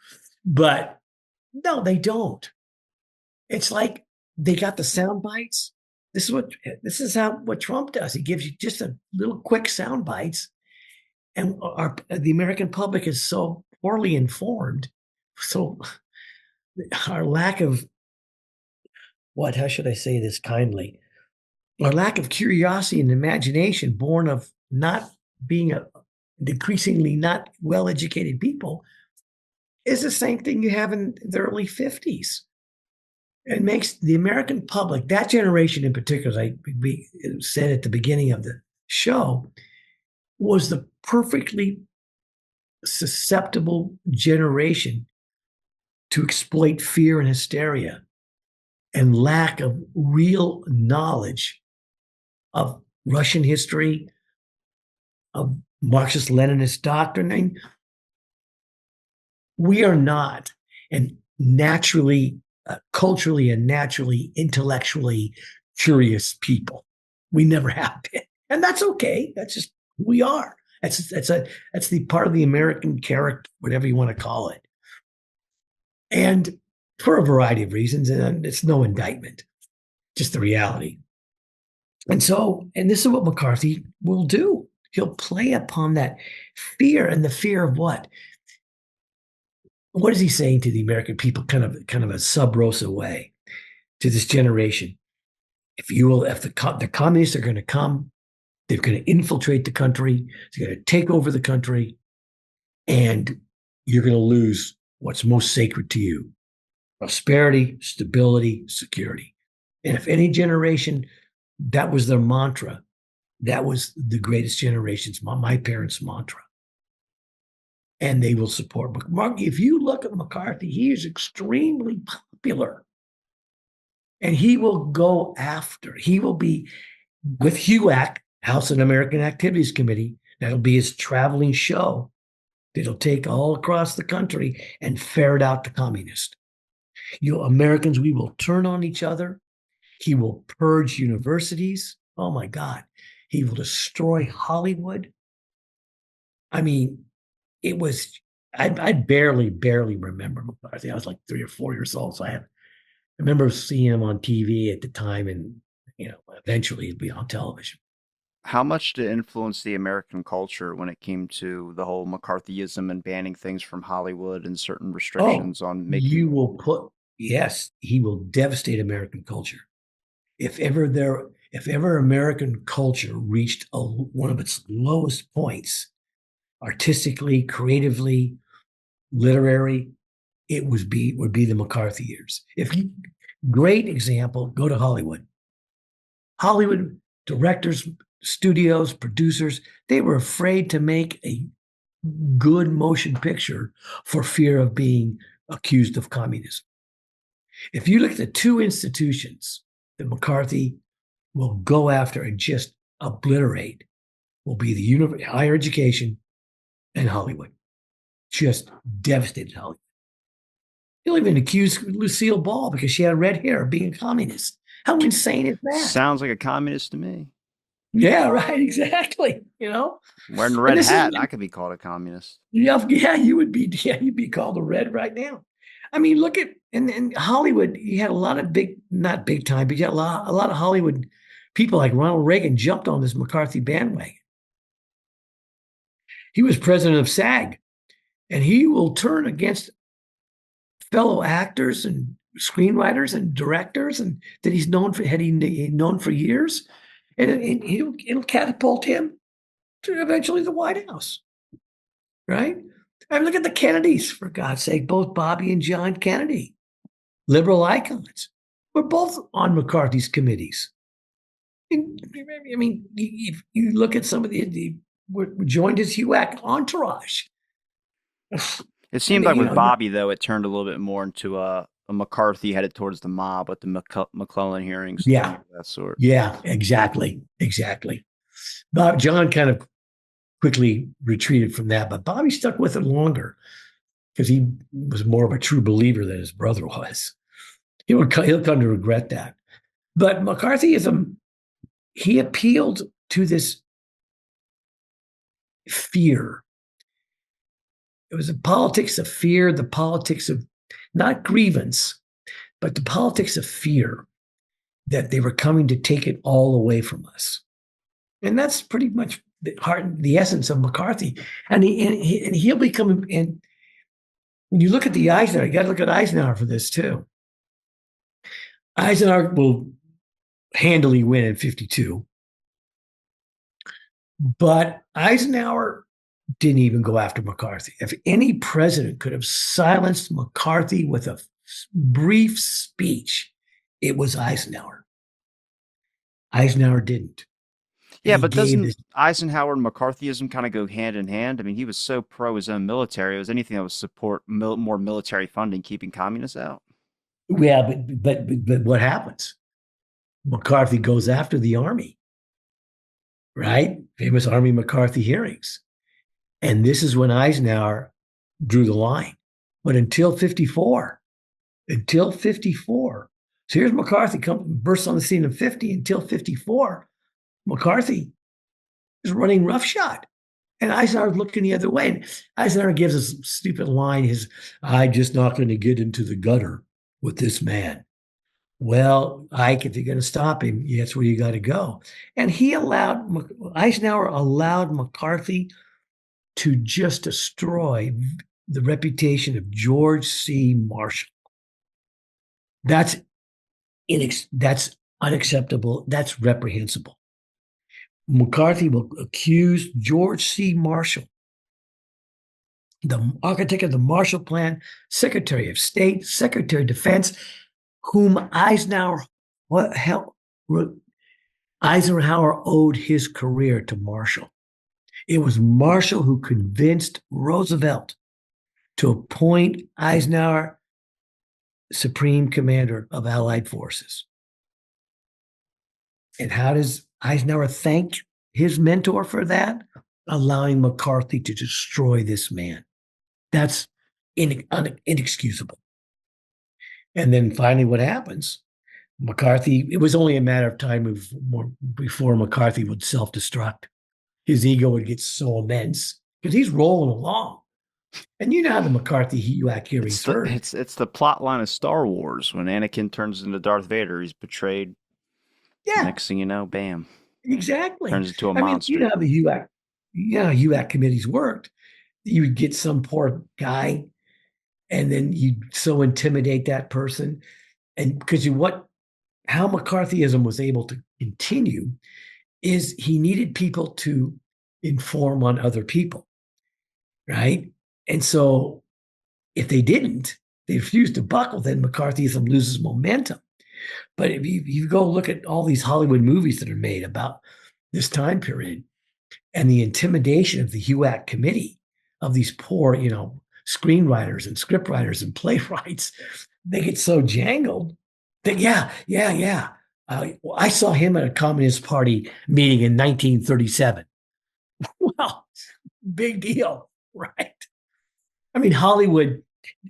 But no, they don't. It's like they got the sound bites. This is how what Trump does. He gives you just a little quick sound bites, and the American public is so poorly informed. So our lack of how should I say this kindly? Our lack of curiosity and imagination, born of not being a decreasingly not well-educated people, is the same thing you have in the early 50s. It makes the American public, that generation in particular, as I said at the beginning of the show, was the perfectly susceptible generation to exploit fear and hysteria and lack of real knowledge of Russian history, of Marxist-Leninist doctrine. I mean, we are not and naturally, culturally and naturally, intellectually curious people. We never have been, and that's okay. That's just who we are. That's the part of the American character, whatever you want to call it, and for a variety of reasons. And it's no indictment, just the reality. And this is what McCarthy will do. He'll play upon that fear, and the fear of what? What is he saying to the American people, kind of a sub rosa way, to this generation? If the communists are going to come, they're going to infiltrate the country, they're going to take over the country, and you're going to lose what's most sacred to you: prosperity, stability, security. And if any generation, that was their mantra, that was the greatest generation's, my parents' mantra. And they will support. But if you look at McCarthy, he is extremely popular. And he will go after. He will be with HUAC, House Un-American Activities Committee. That'll be his traveling show. That'll take all across the country and ferret out the communists. Americans, we will turn on each other. He will purge universities. Oh my God. He will destroy Hollywood. I mean, I barely remember McCarthy. I was like 3 or 4 years old. So I remember seeing him on TV at the time, and eventually he'd be on television. How much did it influence the American culture when it came to the whole McCarthyism and banning things from Hollywood and certain restrictions on making? Yes, he will devastate American culture. If ever American culture reached one of its lowest points, artistically, creatively, literary, it would be the McCarthy years. Great example, go to Hollywood. Hollywood directors, studios, producers, they were afraid to make a good motion picture for fear of being accused of communism. If you look at the two institutions that McCarthy will go after and just obliterate, will be the higher education and Hollywood. Just devastated Hollywood. He'll even accuse Lucille Ball because she had red hair of being a communist. How insane is that? Sounds like a communist to me. Yeah, right. Exactly. Wearing a red hat, I could be called a communist. Yeah, you would be. Yeah, you'd be called a red right now. I mean, look at in Hollywood. You had a lot of not big time, but you had a lot of Hollywood people like Ronald Reagan jumped on this McCarthy bandwagon. He was president of SAG, and he will turn against fellow actors and screenwriters and directors, and that he's known for years, and it'll catapult him to eventually the White House, right? I mean, look at the Kennedys, for God's sake, both Bobby and John Kennedy, liberal icons, were both on McCarthy's committees. I mean, if you look at some of the joined his HUAC entourage. It seemed like with Bobby, though, it turned a little bit more into a McCarthy headed towards the mob with the McClellan hearings. Yeah, that sort. Yeah, exactly. John kind of quickly retreated from that, but Bobby stuck with it longer because he was more of a true believer than his brother was. He'll come to regret that. But McCarthyism, he appealed to this fear. It was the politics of fear, the politics of not grievance, but the politics of fear that they were coming to take it all away from us. And that's pretty much the heart, the essence of McCarthy. And he'll become, and when you look at the Eisenhower, you got to look at Eisenhower for this too. Eisenhower will handily win in 52, but Eisenhower didn't even go after McCarthy. If any president could have silenced McCarthy with a brief speech, it was Eisenhower. Eisenhower didn't. And Yeah, he but gave doesn't this, Eisenhower and McCarthyism kind of go hand in hand? I mean, he was so pro his own military. It was anything that would support more military funding, keeping communists out. yeah, but what happens? McCarthy goes after the army, right? Famous Army McCarthy hearings. And this is when Eisenhower drew the line. But until 54. So here's McCarthy bursts on the scene in 50. Until 54, McCarthy is running roughshod. And Eisenhower's looking the other way. And Eisenhower gives us a stupid line, I'm just not going to get into the gutter with this man. Well, Ike, if you're going to stop him, that's where you got to go. And Eisenhower allowed McCarthy to just destroy the reputation of George C. Marshall. That's that's unacceptable. That's reprehensible. McCarthy will accuse George C. Marshall, the architect of the Marshall Plan, Secretary of State, Secretary of Defense, whom Eisenhower owed his career to Marshall. It was Marshall who convinced Roosevelt to appoint Eisenhower Supreme Commander of Allied Forces. And how does Eisenhower thank his mentor for that? Allowing McCarthy to destroy this man. That's inexcusable. And then finally, what happens? McCarthy, it was only a matter of time before McCarthy would self destruct. His ego would get so immense because he's rolling along. And you know how the McCarthy HUAC It's hearings the heard. it's the plot line of Star Wars when Anakin turns into Darth Vader. He's betrayed. Yeah, Next thing you know, bam, exactly. turns into a I mean, you know monster. how the HUAC committees worked. You would get some poor guy, and then you so intimidate that person. And because how McCarthyism was able to continue is he needed people to inform on other people, right? And so if they didn't, they refused to buckle, then McCarthyism loses momentum. But if you go look at all these Hollywood movies that are made about this time period and the intimidation of the HUAC committee of these poor, screenwriters and scriptwriters and playwrights, they get so jangled that yeah. I saw him at a Communist Party meeting in 1937. Well, big deal, right? I mean, Hollywood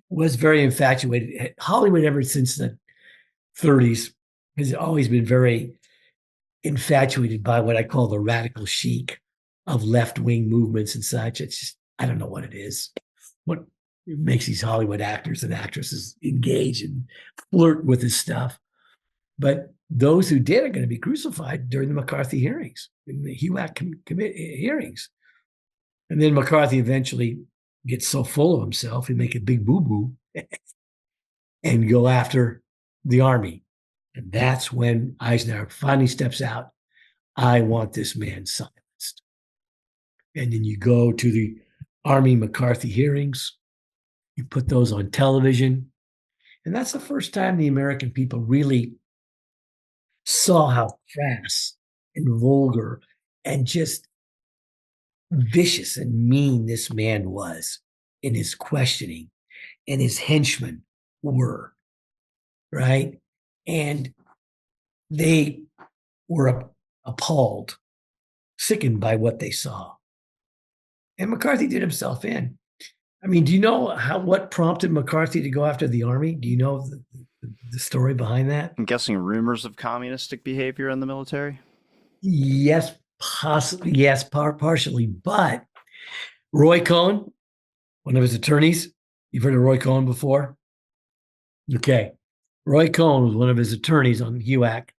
was very infatuated. Hollywood, ever since the 30s, has always been very infatuated by what I call the radical chic of left wing movements and such. It's just, I don't know what it is. What makes these Hollywood actors and actresses engage and flirt with this stuff. But those who did are going to be crucified during the McCarthy hearings, in the HUAC hearings. And then McCarthy eventually gets so full of himself, he make a big boo boo and go after the army. And that's when Eisenhower finally steps out. I want this man silenced. And then you go to the Army McCarthy hearings, you put those on television. And that's the first time the American people really saw how crass and vulgar and just vicious and mean this man was in his questioning, and his henchmen were, right? And they were appalled, sickened by what they saw. And McCarthy did himself in. I mean, do you know what prompted McCarthy to go after the army? Do you know the story behind that? I'm guessing rumors of communistic behavior in the military. Yes, possibly. Yes, partially. But Roy Cohn, one of his attorneys, you've heard of Roy Cohn before? Okay. Roy Cohn was one of his attorneys on HUAC,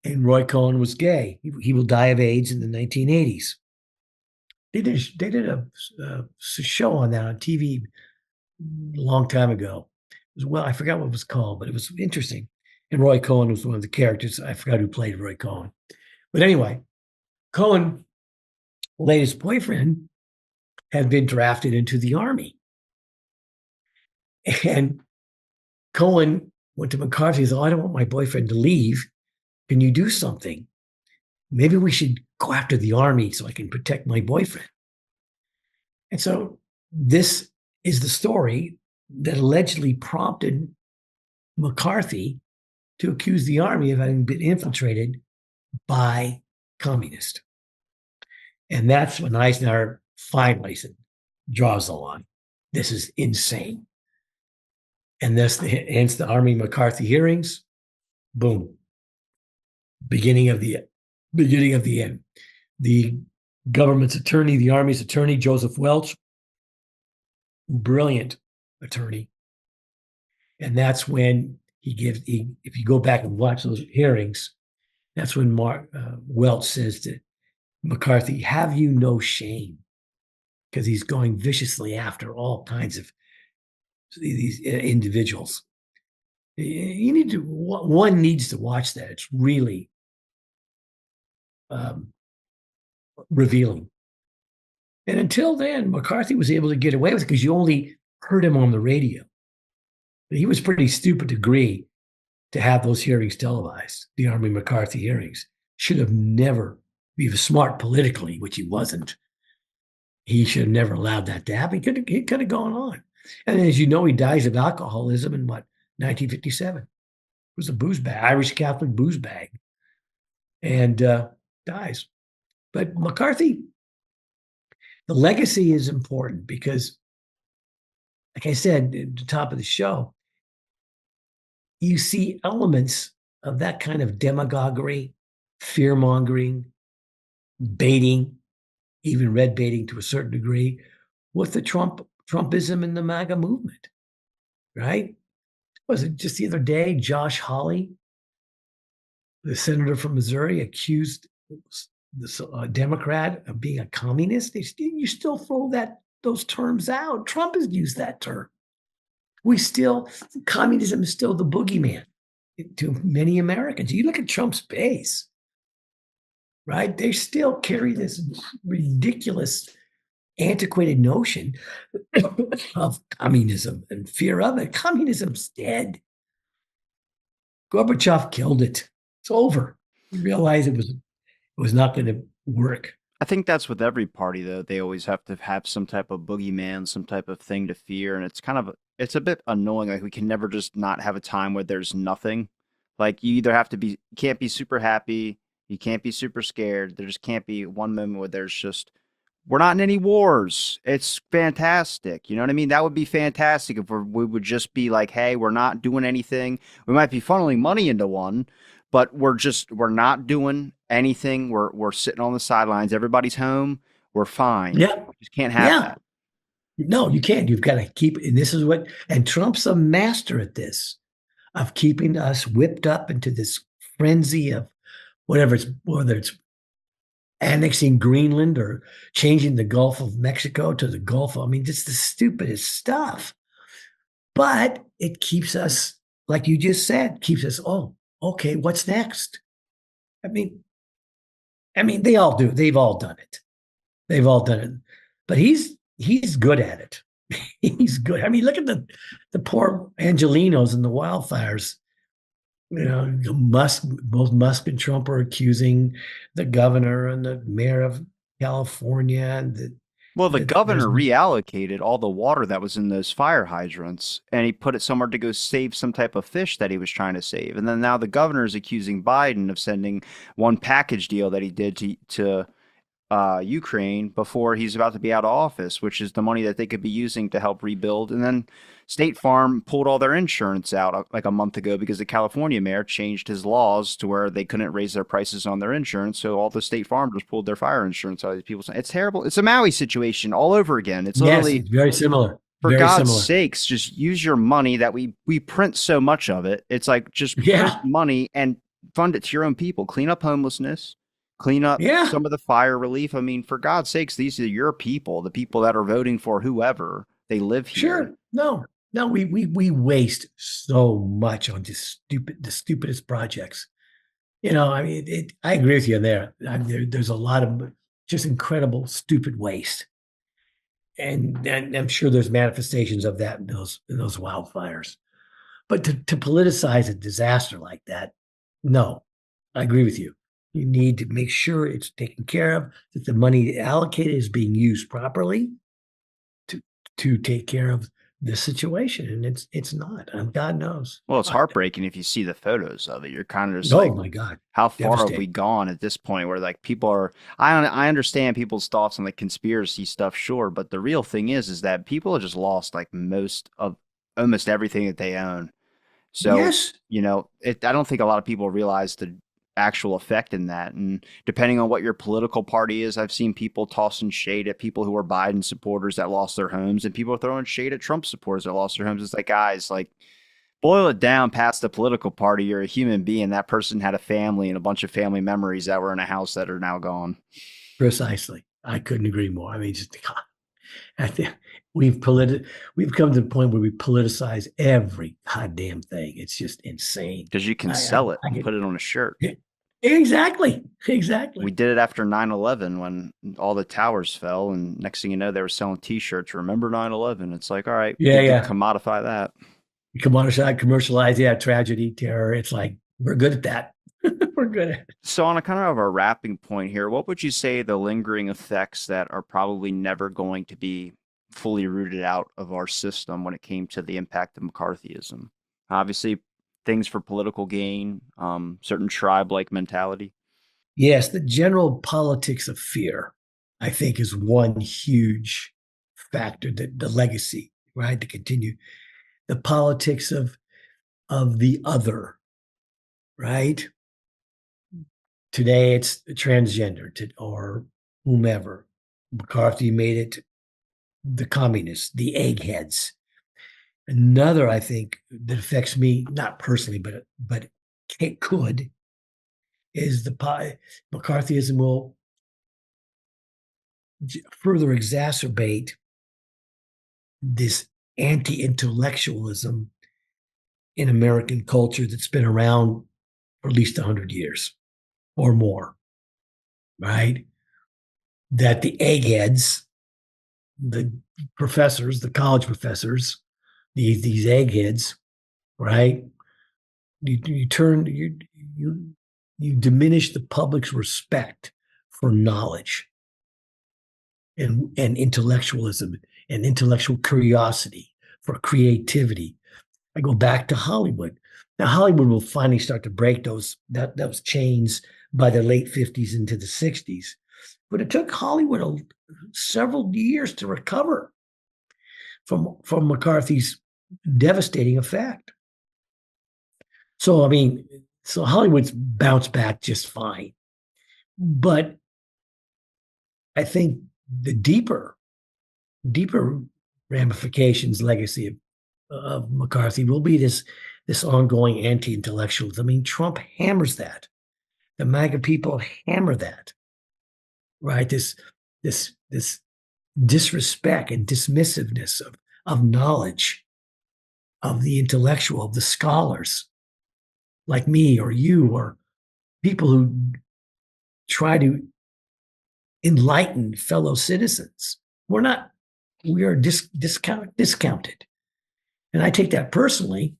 and Roy Cohn was gay. He will die of AIDS in the 1980s. They did a show on that on TV a long time ago. It was, well, I forgot what it was called, but it was interesting. And Roy Cohn was one of the characters. I forgot who played Roy Cohn. But anyway, Cohen's latest boyfriend had been drafted into the army. And Cohen went to McCarthy and said, oh, I don't want my boyfriend to leave. Can you do something? Maybe we should go after the army so I can protect my boyfriend. And so this is the story that allegedly prompted McCarthy to accuse the army of having been infiltrated by communists. And that's when Eisenhower finally said, draws the line. This is insane. And this hence the Army McCarthy hearings. Boom. Beginning of the end. The government's attorney, the Army's attorney, Joseph Welch, brilliant attorney. And that's when if you go back and watch those hearings, that's when Welch says to McCarthy, have you no shame? Because he's going viciously after all kinds of these individuals. One needs to watch that. It's really revealing. And until then, McCarthy was able to get away with it because you only heard him on the radio. But he was pretty stupid to agree to have those hearings televised, the Army McCarthy hearings. Should have never, he was smart politically, which he wasn't. He should have never allowed that to happen. He could have gone on. And as you know, he dies of alcoholism in 1957. It was a booze bag, Irish Catholic booze bag, and dies. But McCarthy, the legacy is important because, like I said at the top of the show, you see elements of that kind of demagoguery, fear mongering, baiting, even red baiting to a certain degree, with the Trumpism and the MAGA movement, right? Was it just the other day, Josh Hawley, the senator from Missouri, accused this Democrat of being a communist? You still throw those terms out. Trump has used that term. Communism is still the boogeyman to many Americans. You look at Trump's base, right? They still carry this ridiculous, antiquated notion of communism and fear of it. Communism's dead. Gorbachev killed it. It's over. He realized it was not going to work. I think that's with every party, though. They always have to have some type of boogeyman, some type of thing to fear, and it's a bit annoying. Like we can never just not have a time where there's nothing. Like you either have to be, you can't be super happy, you can't be super scared. There just can't be one moment where there's just we're not in any wars. It's fantastic. You know what I mean? That would be fantastic if we would just be like, hey, we're not doing anything. We might be funneling money into one, but we're not doing anything. We're sitting on the sidelines. Everybody's home. We're fine. Yeah. We just can't have Yeah. that. No, you can't. You've got to keep, and this is and Trump's a master at this, of keeping us whipped up into this frenzy of whether it's annexing Greenland or changing the Gulf of Mexico to the Gulf. I mean, just the stupidest stuff. But it keeps us, like you just said, keeps us, oh, okay, what's next? I mean, they all do. They've all done it. They've all done it. But he's good at it. He's good. I mean, look at the poor Angelinos in the wildfires. You know, both Musk and Trump are accusing the governor and the mayor of California and Well, the there's governor reallocated all the water that was in those fire hydrants and he put it somewhere to go save some type of fish that he was trying to save. And then now the governor is accusing Biden of sending one package deal that he did to Ukraine before he's about to be out of office, which is the money that they could be using to help rebuild. And then State Farm pulled all their insurance out like a month ago because the California mayor changed his laws to where they couldn't raise their prices on their insurance. So all the State Farmers pulled their fire insurance out of these people. It's terrible. It's a Maui situation all over again. It's Yes, literally, it's very similar. for Very God's similar. sakes, just use your money that we print so much of it. It's like just print Yeah. money and fund it to your own people. Clean up homelessness, clean up Yeah. some of the fire relief. I mean, for God's sakes, these are your people, the people that are voting for whoever. They live here. Sure. No. No, we waste so much on just the stupidest projects. I mean, I agree with you there. There's a lot of just incredible stupid waste, and I'm sure there's manifestations of that in those wildfires. But to politicize a disaster like that, no, I agree with you. You need to make sure it's taken care of, that the money allocated is being used properly to to take care of this situation, and it's not. God knows. Well, it's heartbreaking if you see the photos of it. You're kind of just Oh like, my God, how far have we devastating. gone at this point where like people are I understand people's thoughts on the conspiracy stuff, sure, but the real thing is that people have just lost like most of almost everything that they own. So, Yes, I don't think a lot of people realize the actual effect in that. And depending on what your political party is, I've seen people tossing shade at people who are Biden supporters that lost their homes, and people are throwing shade at Trump supporters that lost their homes. It's like, guys, like, boil it down past the political party. You're a human being. That person had a family and a bunch of family memories that were in a house that are now gone. precisely. I couldn't agree more. I mean, just I think we've come to the point where we politicize every goddamn thing. It's just insane. Because you can I I, sell it I and get put it on a shirt. exactly, We exactly. did it after 9/11 when all the towers fell, and next thing you know, they were selling T-shirts. Remember 9/11? It's like, all right, Yeah, good to yeah. commodify that. Commercialize, yeah, tragedy, terror. It's like we're good at that. We're good at it. So, on a kind of a wrapping point here, what would you say the lingering effects that are probably never going to be fully rooted out of our system when it came to the impact of McCarthyism? Obviously, things for political gain, certain tribe-like mentality. Yes, the general politics of fear, I think, is one huge factor, that the legacy, right? To continue the politics of the other, right? Today it's transgender or whomever. McCarthy made it the communists, the eggheads. Another, I think, that affects me, not personally, but it could, is McCarthyism will further exacerbate this anti-intellectualism in American culture that's been around for at least 100 years or more, right? That the eggheads, the professors, the college professors, these eggheads, right? You you diminish the public's respect for knowledge and intellectualism and intellectual curiosity, for creativity. I go back to Hollywood. Now Hollywood will finally start to break those chains by the late 50s into the 60s. But it took Hollywood several years to recover from McCarthy's devastating effect. So I mean, so Hollywood's bounced back just fine. But I think the deeper ramifications, legacy of McCarthy will be this ongoing anti-intellectualism. I mean, Trump hammers that. The MAGA people hammer that, right? This disrespect and dismissiveness of knowledge, of the intellectual, of the scholars like me or you, or people who try to enlighten fellow citizens. We are discounted. And I take that personally,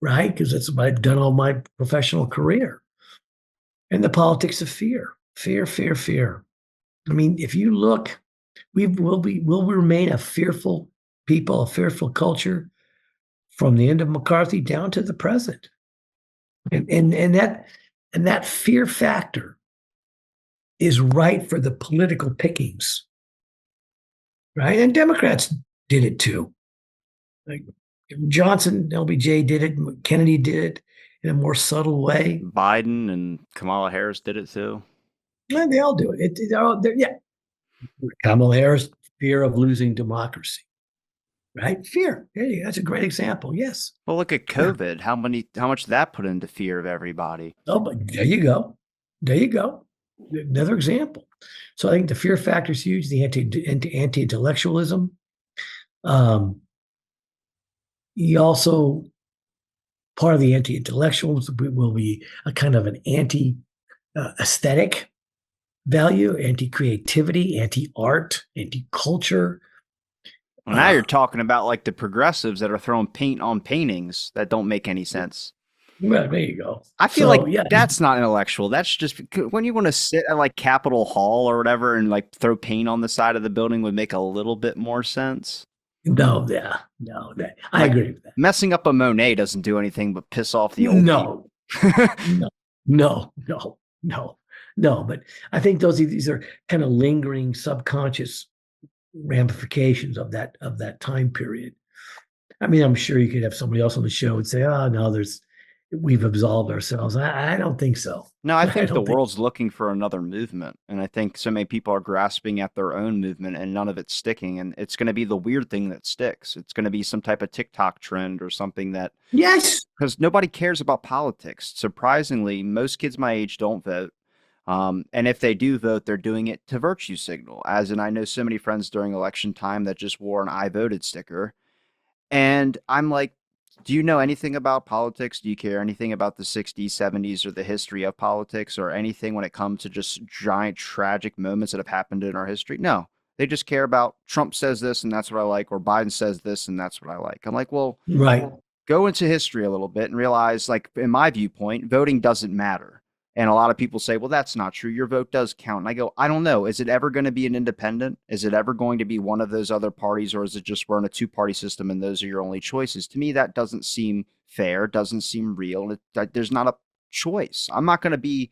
right? Because that's what I've done all my professional career. And the politics of fear, fear, fear, fear. I mean, if you look, will remain a fearful people, a fearful culture from the end of McCarthy down to the present. And that fear factor is right for the political pickings, right? And Democrats did it too. Like Johnson, LBJ did it, Kennedy did it in a more subtle way. Biden and Kamala Harris did it too. And they all do it. Yeah. Kamala Harris, fear of losing democracy, right? Fear. Hey, that's a great example. Yes. Well, look at Yeah. COVID. How much that put into fear of everybody. Oh, but there you go. There you go. Another example. So I think the fear factor is huge. The anti-intellectualism. Um, he also part of the anti-intellectuals will be a kind of an anti-aesthetic value, anti-creativity, anti-art, anti-culture. Well, now you're talking about like the progressives that are throwing paint on paintings that don't make any sense. Well, there you go. I feel like So yeah, that's not intellectual. That's just when you want to sit at like Capitol Hall or whatever and like throw paint on the side of the building would make a little bit more sense. no, yeah, no, I Like agree with that. messing up a Monet doesn't do anything but piss off the old No, people. no, no. No, but I think these are kind of lingering subconscious ramifications of that time period. I mean, I'm sure you could have somebody else on the show and say, "Oh no, we've absolved ourselves." I don't think so. No, I I think the don't think. world's looking for another movement. And I think so many people are grasping at their own movement and none of it's sticking. And it's going to be the weird thing that sticks. It's going to be some type of TikTok trend or something that, Yes, because nobody cares about politics. Surprisingly, most kids my age don't vote. And if they do vote, they're doing it to virtue signal. As in, I know so many friends during election time that just wore an I voted sticker. And I'm like, do you know anything about politics? Do you care anything about the 60s, 70s, or the history of politics, or anything when it comes to just giant tragic moments that have happened in our history? No. They just care about Trump says this and that's what I like, or Biden says this and that's what I like. I'm like, well, right, go into history a little bit and realize, like, in my viewpoint, voting doesn't matter. And a lot of people say, well, that's not true. Your vote does count. And I go, I don't know. Is it ever going to be an independent? Is it ever going to be one of those other parties? Or is it just we're in a two-party system and those are your only choices? To me, that doesn't seem fair, doesn't seem real. There's not a choice. I'm not going to be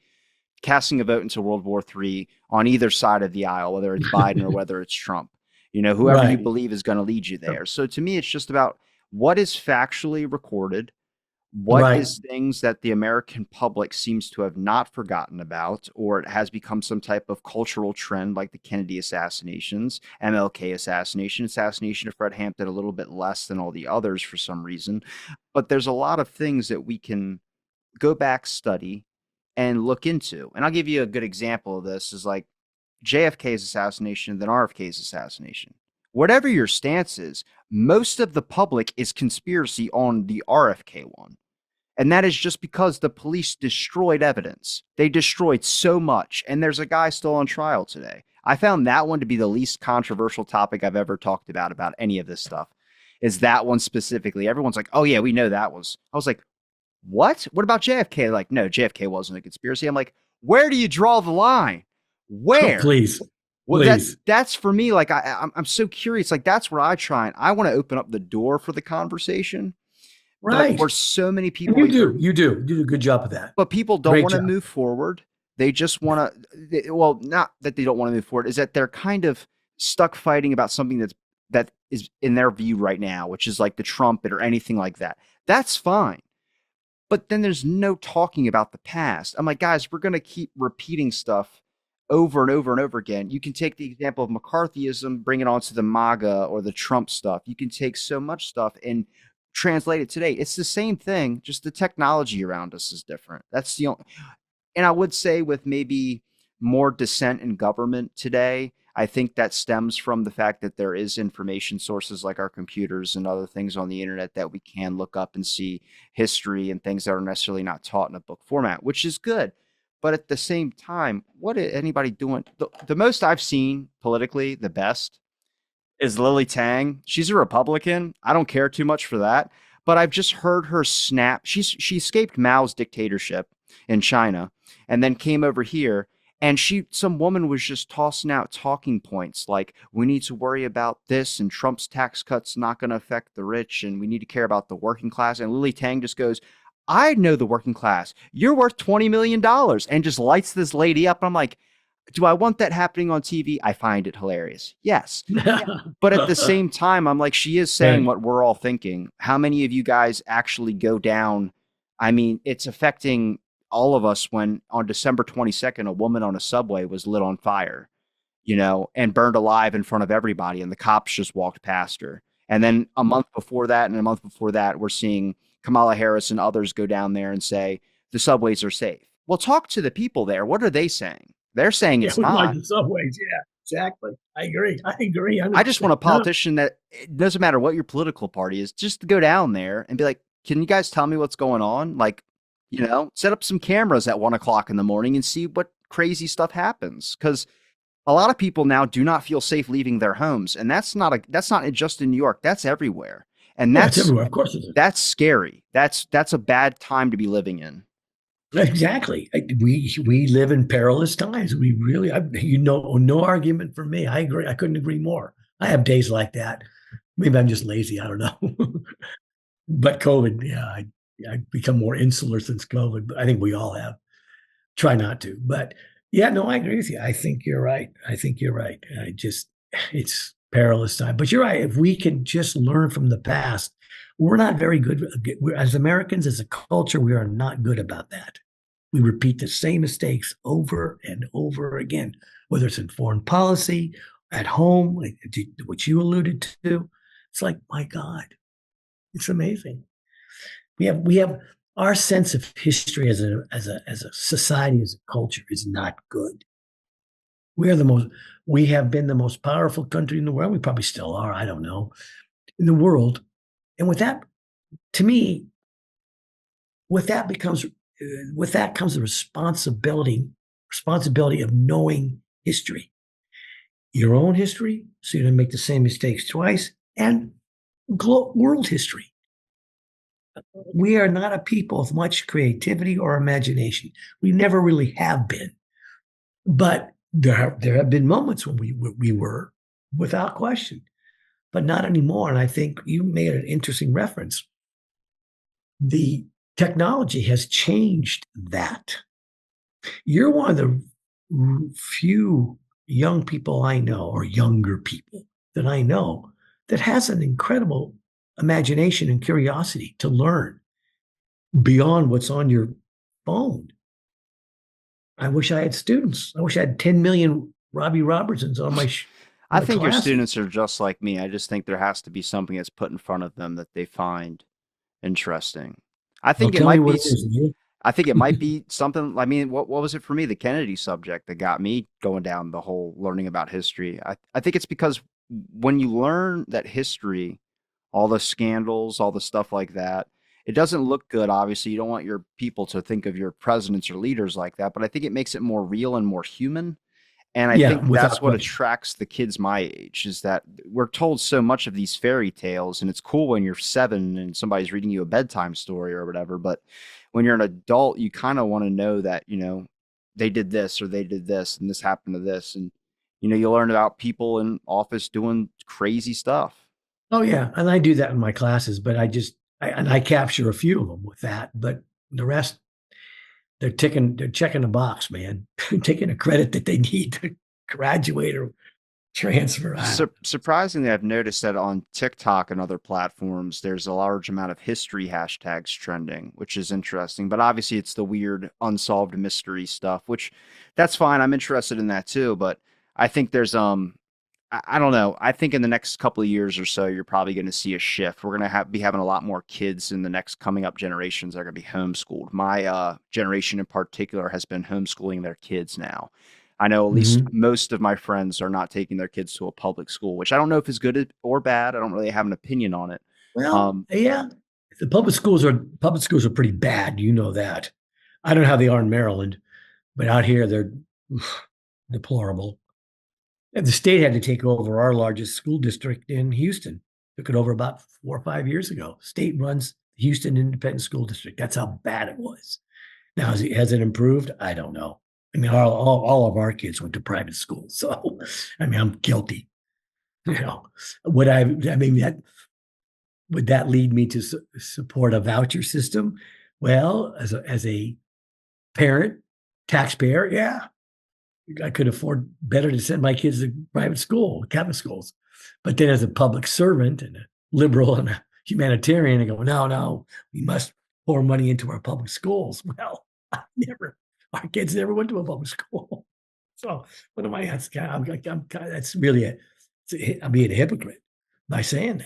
casting a vote into World War III on either side of the aisle, whether it's Biden or whether it's Trump. You know, whoever you right, believe is going to lead you there. So to me, it's just about what is factually recorded, what right, is things that the American public seems to have not forgotten about, or it has become some type of cultural trend like the Kennedy assassinations, MLK assassination of Fred Hampton, a little bit less than all the others for some reason. But there's a lot of things that we can go back, study, and look into. And I'll give you a good example of this is like JFK's assassination and then RFK's assassination. Whatever your stance is, most of the public is conspiracy on the RFK one. And that is just because the police destroyed evidence. They destroyed so much. And there's a guy still on trial today. I found that one to be the least controversial topic I've ever talked about any of this stuff. Is that one specifically? Everyone's like, oh, yeah, we know that was. I was like, what? What about JFK? Like, no, JFK wasn't a conspiracy. I'm like, where do you draw the line? oh, Where? please, Well, please, that's for me. Like, I'm so curious. Like, that's where I try and I want to open up the door for the conversation. But right. where so many And people either, you do a good job of that. but people don't Great want to job. move forward. They just want to. Well, not that they don't want to move forward. Is that they're kind of stuck fighting about something that is in their view right now, which is like the trumpet or anything like that. That's fine. But then there's no talking about the past. I'm like, guys, we're going to keep repeating stuff over and over and over again. You can take the example of McCarthyism, bring it onto the MAGA or the Trump stuff. You can take so much stuff and translate it today. It's the same thing, just the technology around us is different. That's the only, and I would say with maybe more dissent in government today, I think that stems from the fact that there is information sources like our computers and other things on the internet that we can look up and see history and things that are necessarily not taught in a book format, which is good. But at the same time, what is anybody doing? The most I've seen politically, the best is Lily Tang. She's a Republican. I don't care too much for that, but I've just heard her snap. She escaped Mao's dictatorship in China and then came over here and some woman was just tossing out talking points like we need to worry about this and Trump's tax cuts not going to affect the rich and we need to care about the working class and Lily Tang just goes, I know the working class. You're worth $20 million and just lights this lady up. I'm like, Do I want that happening on TV? I find it hilarious. Yes. But at the same time, I'm like, she is saying Right. what we're all thinking. How many of you guys actually go down? I mean, it's affecting all of us when on December 22nd, a woman on a subway was lit on fire, and burned alive in front of everybody, and the cops just walked past her. And then a month before that, and a month before that, we're seeing Kamala Harris and others go down there and say the subways are safe. Well, talk to the people there. What are they saying? They're saying Yeah, it's we like not. the subways. Yeah, exactly. I agree. I agree I just want 100%. a No, politician that it doesn't matter what your political party is, just to go down there and be like, can you guys tell me what's going on? Like, set up some cameras at 1 o'clock in the morning and see what crazy stuff happens. Because a lot of people now do not feel safe leaving their homes, and that's not just in New York. That's everywhere, and yeah, it's that's everywhere. Of course it is. that's scary. That's a bad time to be living in. Exactly. We live in perilous times. We really, no argument from me. I agree. I couldn't agree more. I have days like that. Maybe I'm just lazy. I don't know. But COVID, yeah, I become more insular since COVID. But I think we all have. Try not to. But yeah, no, I agree with you. I think you're right. I think you're right. It's perilous time. But you're right. If we can just learn from the past, we're not very good. As Americans, as a culture, we are not good about that. We repeat the same mistakes over and over again, whether it's in foreign policy, at home, like what you alluded to. It's like, my God, it's amazing. We have our sense of history as a society, as a culture, is not good. We are the most we have been the most powerful country in the world. We probably still are, I don't know, in the world. And to me, with that becomes with that comes the responsibility of knowing history, your own history, so you don't make the same mistakes twice, and world history. We are not a people with much creativity or imagination. We never really have been. But there have been moments when we were, without question, but not anymore. And I think you made an interesting reference. The technology has changed that. You're one of the few young people I know, or younger people that I know, that has an incredible imagination and curiosity to learn beyond what's on your phone. I wish I had students. I wish I had 10 million Robbie Robertsons on I my think your classes. students are just like me. I just think there has to be something that's put in front of them that they find interesting. I Well, think it tell me might what be it is, will I think it you? might be something. I mean, what was it for me? The Kennedy subject that got me going down the whole learning about history. I think it's because when you learn that history, all the scandals, all the stuff like that, it doesn't look good. Obviously, you don't want your people to think of your presidents or leaders like that, but I think it makes it more real and more human. And I Yeah, think without that's what question. attracts the kids my age is that we're told so much of these fairy tales, and it's cool when you're 7 and somebody's reading you a bedtime story or whatever. But when you're an adult, you kind of want to know that, they did this or they did this and this happened to this. And, you learn about people in office doing crazy stuff. Oh yeah, and I do that in my classes, but I capture a few of them with that, but the rest they're checking a box, man. Taking a credit that they need to graduate or transfer. I don't Surprisingly, I've noticed that on TikTok and other platforms, there's a large amount of history hashtags trending, which is interesting. But obviously, it's the weird unsolved mystery stuff, which that's fine. I'm interested in that too. But I think there's I don't know. I think in the next couple of years or so, you're probably going to see a shift. We're going to be having a lot more kids in the next coming up generations that are going to be homeschooled. My generation in particular has been homeschooling their kids now. I know at least know. most of my friends are not taking their kids to a public school, which I don't know if is good or bad. I don't really have an opinion on it. Well, Um, yeah, the public schools are pretty bad. You know that. I don't know how they are in Maryland, but out here they're deplorable. And the state had to take over our largest school district in Houston. Took it over about 4 or 5 years ago. State runs Houston Independent School District. That's how bad it was. Now, has it improved? I don't know. I mean, all of our kids went to private school, so I mean, I'm guilty. You know, I mean, that would that lead me to support a voucher system? Well, as a parent, taxpayer, yeah, I could afford better to send my kids to private school, Catholic schools. But then as a public servant and a liberal and a humanitarian, I go, no, no, we must pour money into our public schools. Well, our kids never went to a public school. So what am I asking? That's really I'm being a hypocrite by saying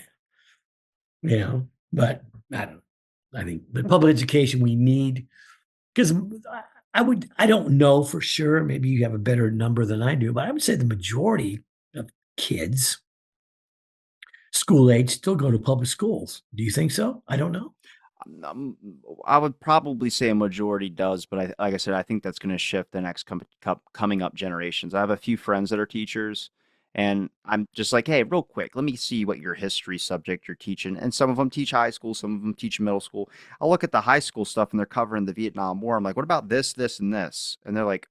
that, but I don't know. I think the public education we need, because I don't know for sure. Maybe you have a better number than I do, but I would say the majority of kids school age still go to public schools. Do you think so? I don't know. Um, I would probably say a majority does, but like I said, I think that's going to shift the next coming up generations. I have a few friends that are teachers, and I'm just like, hey, real quick, let me see what your history subject you're teaching. And some of them teach high school, some of them teach middle school. I'll look at the high school stuff, and they're covering the Vietnam War. I'm like, what about this, this, and this? And they're like,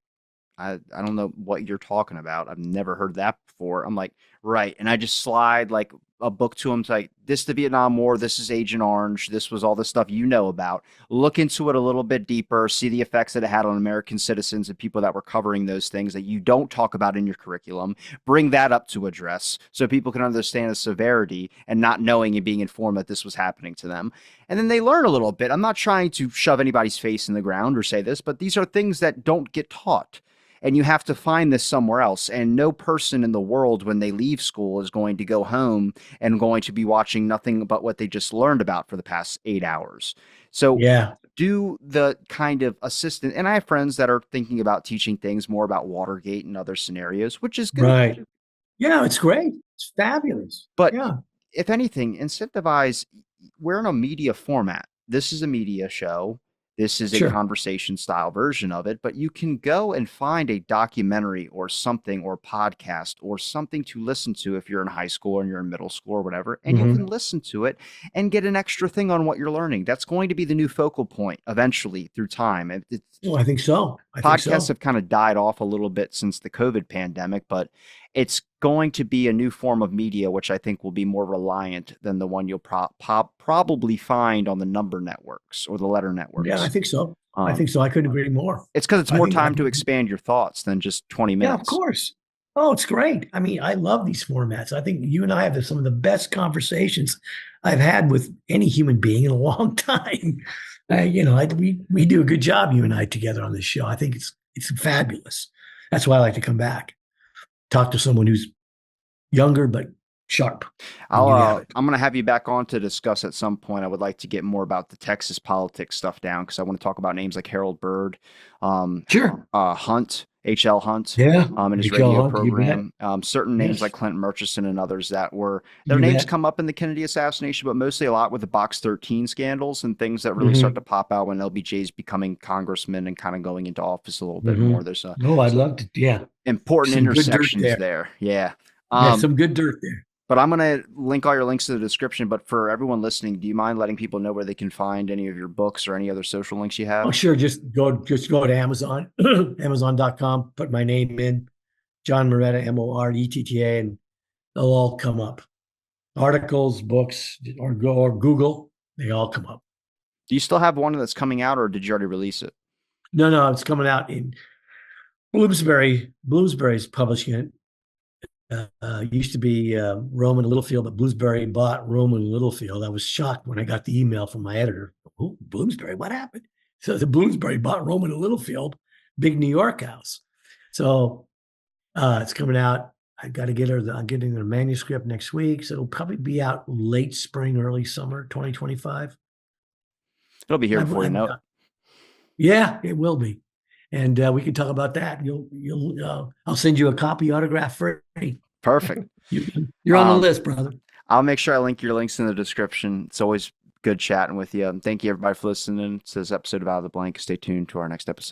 I don't know what you're talking about. I've never heard that before. I'm like, right. And I just slide like a book to him. It's like, this is the Vietnam War. This is Agent Orange. This was all the stuff you know about. Look into it a little bit deeper. See the effects that it had on American citizens and people that were covering those things that you don't talk about in your curriculum. Bring that up to address so people can understand the severity and not knowing and being informed that this was happening to them. And then they learn a little bit. I'm not trying to shove anybody's face in the ground or say this, but these are things that don't get taught. And you have to find this somewhere else. And no person in the world, when they leave school, is going to go home and going to be watching nothing but what they just learned about for the past 8 hours. So Yeah, do the kind of assistant, and I have friends that are thinking about teaching things more about Watergate and other scenarios, which is good. right. Yeah, it's great. It's fabulous. But Yeah, if anything, incentivize. We're in a media format. This is a media show. This is a sure. conversation style version of it, but you can go and find a documentary or something or podcast or something to listen to if you're in high school and you're in middle school or whatever, and you can Hmm. listen to it and get an extra thing on what you're learning. That's going to be the new focal point eventually through time. Oh, I think so. I think Podcasts so. have kind of died off a little bit since the COVID pandemic, but it's going to be a new form of media, which I think will be more reliant than the one you'll probably find on the number networks or the letter Yeah, I networks. think so. I Um, think so. I couldn't agree more. it's because it's I more think, I, time to expand your thoughts than just 20 yeah, of minutes. course. Oh, it's great. I mean, I love these formats. I think you and I have some of the best conversations I've had with any human being in a long time. We do a good job, you and I, together on this show. I think it's fabulous. That's why I like to come back, talk to someone who's younger but sharp, and you have it. I'm going to have you back on to discuss at some point. I would like to get more about the Texas politics stuff down because I want to talk about names like Harold Byrd, Sure. Hunt, H.L. Hunt, Yeah. in his H.L. radio Hunt, you bet. program. Certain names like Yes, Clinton Murchison and others that were their you names bet. come up in the Kennedy assassination, but mostly a lot with the Box 13 scandals and things that really start Hmm. to pop out when LBJ's becoming congressman and kind of going into office a little bit Hmm. more. There's Oh, I'd some love to. Yeah. important Some good dirt intersections there. there. Yeah. Yeah, Um, some good dirt there. but I'm going to link all your links to the description. But for everyone listening, do you mind letting people know where they can find any of your books or any other social links you Oh, have? sure. Just go to Amazon, Amazon.com, put my name in, John Moretta, Moretta, and they'll all come up. Articles, books, or Google, they all come up. Do you still have one that's coming out or did you already release it? No, no, it's coming out in Bloomsbury. Bloomsbury's publishing it. Used to be Roman Littlefield, but Bloomsbury bought Roman Littlefield. I was shocked when I got the email from my editor. Oh, Bloomsbury, what happened? So the Bloomsbury bought Roman Littlefield, big New York house. So it's coming out. I got to get her. I'm getting the manuscript next week, so it'll probably be out late spring, early summer, 2025. It'll be here I've, before you I've, know it. yeah, it will be, and we can talk about that. I'll send you a copy autograph free. Perfect. You're on the Um, list, brother. I'll make sure I link your links in the description. It's always good chatting with you. And thank you everybody for listening to this episode of Out of the Blank. Stay tuned to our next episode.